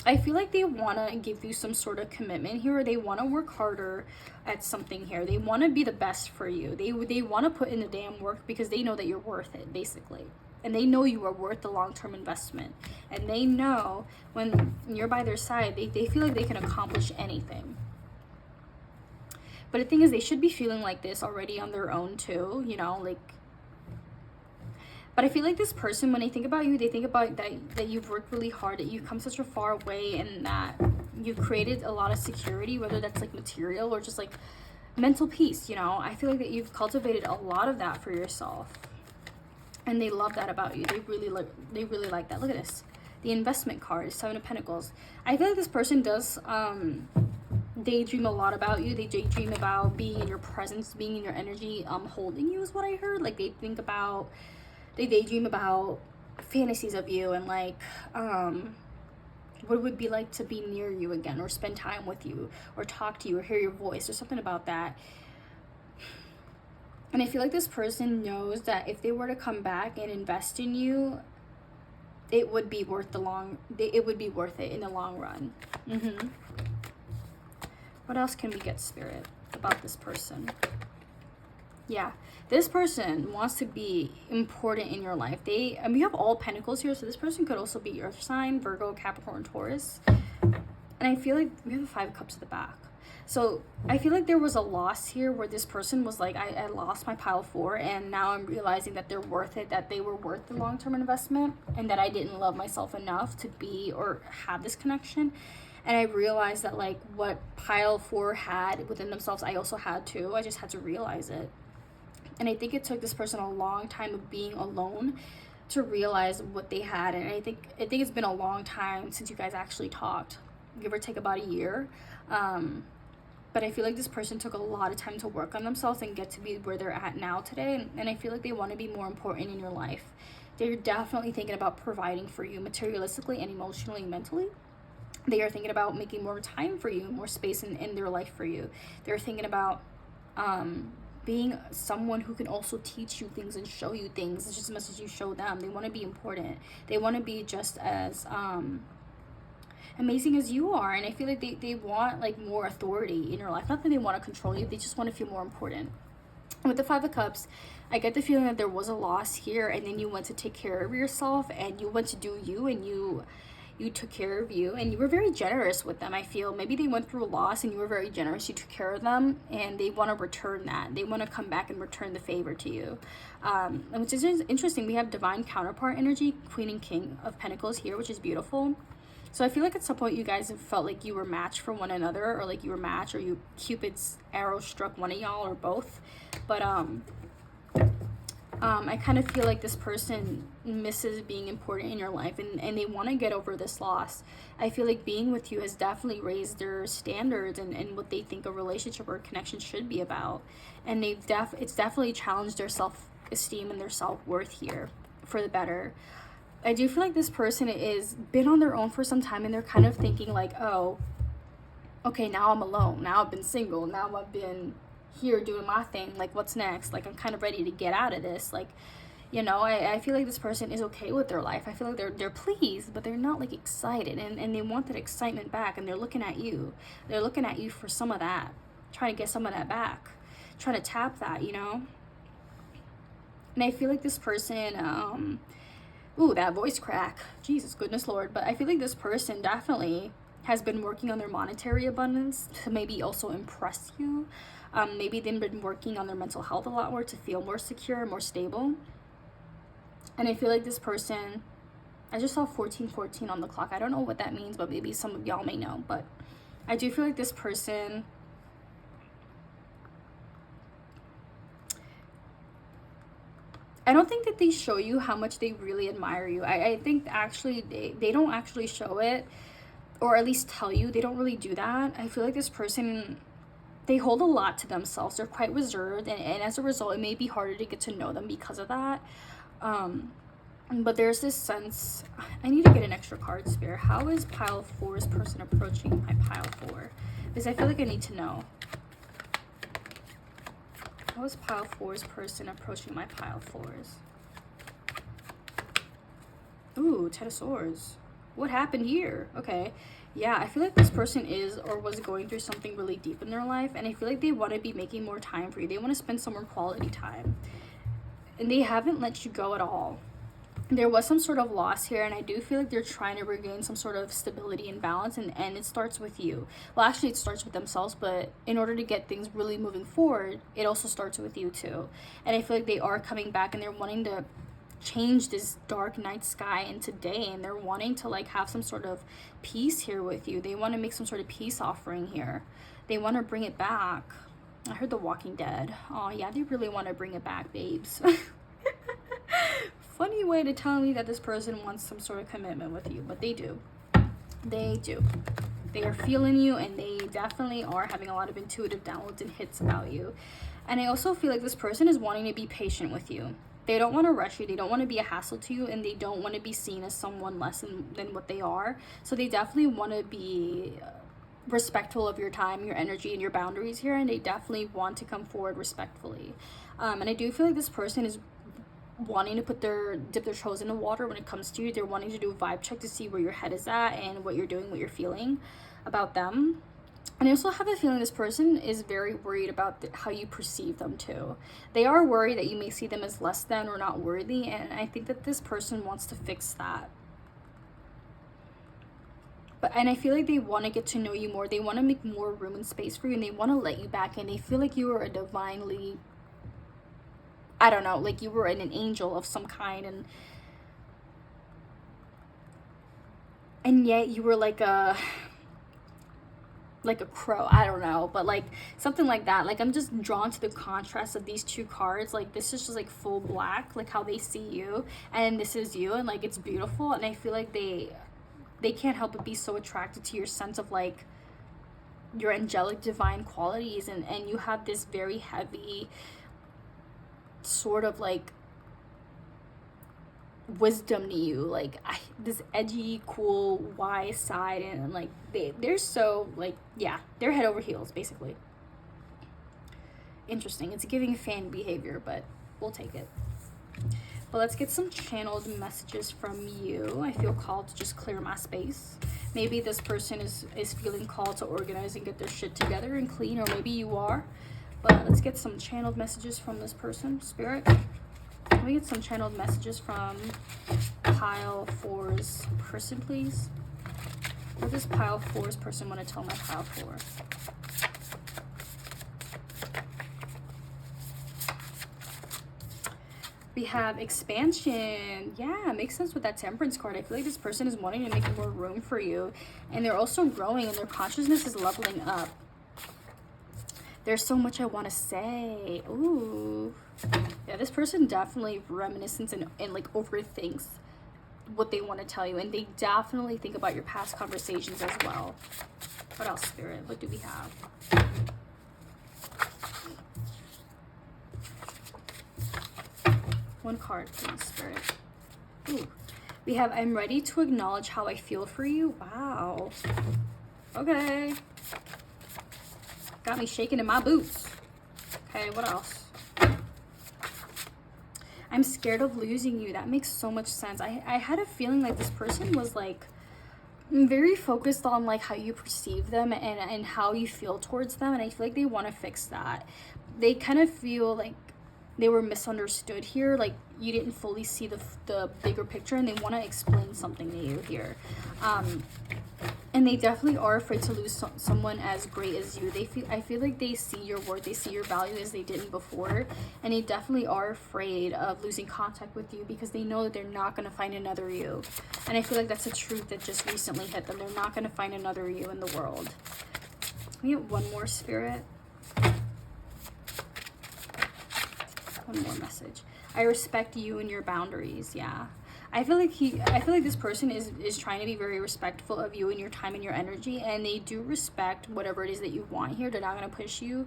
I feel like they want to give you some sort of commitment here, or they want to work harder at something here. They want to be the best for you. They want to put in the damn work because they know that you're worth it, basically. And they know you are worth the long-term investment. And they know when you're by their side, they feel like they can accomplish anything. But the thing is, they should be feeling like this already on their own too, you know, like. But I feel like this person, when they think about you, they think about that you've worked really hard, that you've come such a far way, and that you've created a lot of security, whether that's like material or just like mental peace, you know. I feel like that you've cultivated a lot of that for yourself. And they love that about you. They really like that. Look at this. The investment card is 7 of Pentacles. I feel like this person does daydream a lot about you. They daydream about being in your presence, being in your energy, holding you is what I heard. Like they daydream about fantasies of you, and like what it would be like to be near you again, or spend time with you, or talk to you, or hear your voice, or something about that. And I feel like this person knows that if they were to come back and invest in you, it would be worth it in the long run. What else can we get, spirit, about this person? Yeah, this person wants to be important in your life. We have all Pentacles here, so this person could also be Earth sign, Virgo, Capricorn, Taurus. And I feel like we have the 5 of Cups at the back. So I feel like there was a loss here where this person was like, I lost my pile 4, and now I'm realizing that they're worth it, that they were worth the long-term investment, and that I didn't love myself enough to be or have this connection. And I realized that like what pile 4 had within themselves, I also had too. I just had to realize it. And I think it took this person a long time of being alone to realize what they had. And I think it's been a long time since you guys actually talked, give or take about a year. But I feel like this person took a lot of time to work on themselves and get to be where they're at now today. And I feel like they want to be more important in your life. They're definitely thinking about providing for you materialistically and emotionally and mentally. They are thinking about making more time for you, more space in their life for you. They're thinking about being someone who can also teach you things and show you things just as much as you show them. They want to be important. They want to be just as amazing as you are. And I feel like they want like more authority in your life. Not that they want to control you, they just want to feel more important. With the 5 of Cups, I get the feeling that there was a loss here, and then you went to take care of yourself, and you went to do you, and you took care of you, and you were very generous with them. I feel maybe they went through a loss and you were very generous, you took care of them, and they want to return that. They want to come back and return the favor to you, which is interesting. We have divine counterpart energy, Queen and King of Pentacles here, which is beautiful. So I feel like at some point you guys have felt like you were matched for one another, or like you were matched, or Cupid's arrow struck one of y'all, or both. But I kind of feel like this person misses being important in your life, and they want to get over this loss. I feel like being with you has definitely raised their standards and what they think a relationship or a connection should be about. And it's definitely challenged their self-esteem and their self-worth here for the better. I do feel like this person is been on their own for some time, and they're kind of thinking like, oh, okay, now I'm alone. Now I've been single. Now I've been here doing my thing. Like, what's next? Like, I'm kind of ready to get out of this. Like, you know, I feel like this person is okay with their life. I feel like they're pleased, but they're not like excited, and they want that excitement back, and they're looking at you. They're looking at you for some of that, trying to get some of that back, trying to tap that, you know. And I feel like this person, ooh, that voice crack, Jesus goodness Lord. But I feel like this person definitely has been working on their monetary abundance to maybe also impress you. Maybe they've been working on their mental health a lot more to feel more secure, more stable. And I feel like this person, I just saw 1414 on the clock. I don't know what that means, but maybe some of y'all may know. But I do feel like this person, I don't think that they show you how much they really admire you. I think actually they don't actually show it, or at least tell you. They don't really do that. I feel like this person, they hold a lot to themselves. They're quite reserved, and as a result, it may be harder to get to know them because of that. But there's this sense, I need to get an extra card, Spirit. How is pile 4's person approaching my pile 4? Because I feel like I need to know. How is pile 4's person approaching my pile 4's? Ooh, 10 of Swords. What happened here? Okay. Yeah, I feel like this person is or was going through something really deep in their life, and I feel like they want to be making more time for you. They want to spend some more quality time, and they haven't let you go at all. There was some sort of loss here, and I do feel like they're trying to regain some sort of stability and balance, and it starts with you. Well, actually it starts with themselves, but in order to get things really moving forward, it also starts with you too. And I feel like they are coming back, and they're wanting to change this dark night sky into day, and they're wanting to like have some sort of peace here with you. They want to make some sort of peace offering here. They want to bring it back. I heard The Walking Dead. Oh yeah, they really want to bring it back, babes. Funny way to tell me that this person wants some sort of commitment with you, but they do. They do. They are feeling you, and they definitely are having a lot of intuitive downloads and hits about you. And I also feel like this person is wanting to be patient with you. They don't want to rush you. They don't want to be a hassle to you, and they don't want to be seen as someone less than what they are. So they definitely want to be respectful of your time, your energy, and your boundaries here, and they definitely want to come forward respectfully. And I do feel like this person is wanting to dip their toes in the water when it comes to you. They're wanting to do a vibe check to see where your head is at and what you're doing, what you're feeling about them. And I also have a feeling this person is very worried about how you perceive them too. They are worried that you may see them as less than or not worthy, and I think that this person wants to fix that. and I feel like they want to get to know you more. They want to make more room and space for you, and they want to let you back in. They feel like you are a divinely, I don't know, like you were an angel of some kind, and yet you were like a crow, I don't know, but like something like that. Like I'm just drawn to the contrast of these two cards. Like this is just like full black, like how they see you, and this is you, and like it's beautiful. And I feel like they can't help but be so attracted to your sense of like your angelic divine qualities, and you have this very heavy sort of like wisdom to you, like this edgy, cool, wise side, and like they're so like, yeah, they're head over heels basically. Interesting. It's giving fan behavior, but we'll take it. But let's get some channeled messages from you. I feel called to just clear my space. Maybe this person is feeling called to organize and get their shit together and clean, or maybe you are. But let's get some channeled messages from this person. Spirit, let me get some channeled messages from pile 4's person, please. What does pile 4's person want to tell my pile 4? We have expansion. Yeah, it makes sense with that Temperance card. I feel like this person is wanting to make more room for you, and they're also growing, and their consciousness is leveling up. There's so much I want to say. Ooh. Yeah, this person definitely reminiscence and like overthinks what they want to tell you, and they definitely think about your past conversations as well. What else, Spirit? What do we have? One card, please, Spirit. Ooh. We have, I'm ready to acknowledge how I feel for you. Wow. Okay. Got me shaking in my boots. Okay, what else? I'm scared of losing you. That makes so much sense. I had a feeling like this person was like very focused on like how you perceive them and how you feel towards them, and I feel like they want to fix that. They kind of feel like they were misunderstood here, like you didn't fully see the bigger picture, and they want to explain something to you here. And they definitely are afraid to lose someone as great as you. I feel like they see your worth, they see your value as they didn't before, and they definitely are afraid of losing contact with you because they know that they're not going to find another you. And I feel like that's a truth that just recently hit them. They're not going to find another you in the world. We get one more, Spirit. One more message. I respect you and your boundaries. Yeah, I feel like this person is trying to be very respectful of you and your time and your energy, and they do respect whatever it is that you want here. They're not going to push you,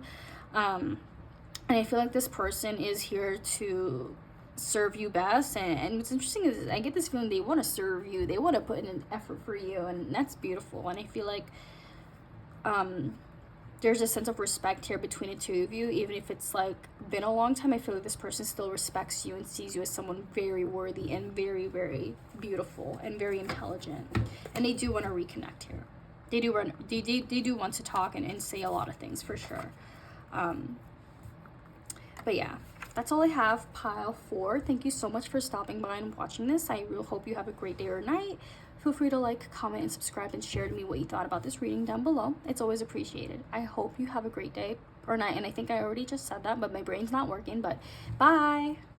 and I feel like this person is here to serve you best. And what's interesting is I get this feeling they want to serve you, they want to put in an effort for you, and that's beautiful. And I feel like there's a sense of respect here between the two of you, even if it's like been a long time. I feel like this person still respects you and sees you as someone very worthy and very, very beautiful and very intelligent, and they do want to reconnect here. They do want to talk and say a lot of things for sure. But yeah, that's all I have, pile 4. Thank you so much for stopping by and watching this. I really hope you have a great day or night. Feel free to like, comment, and subscribe, and share to me what you thought about this reading down below. It's always appreciated. I hope you have a great day or night, and I think I already just said that, but my brain's not working. But bye!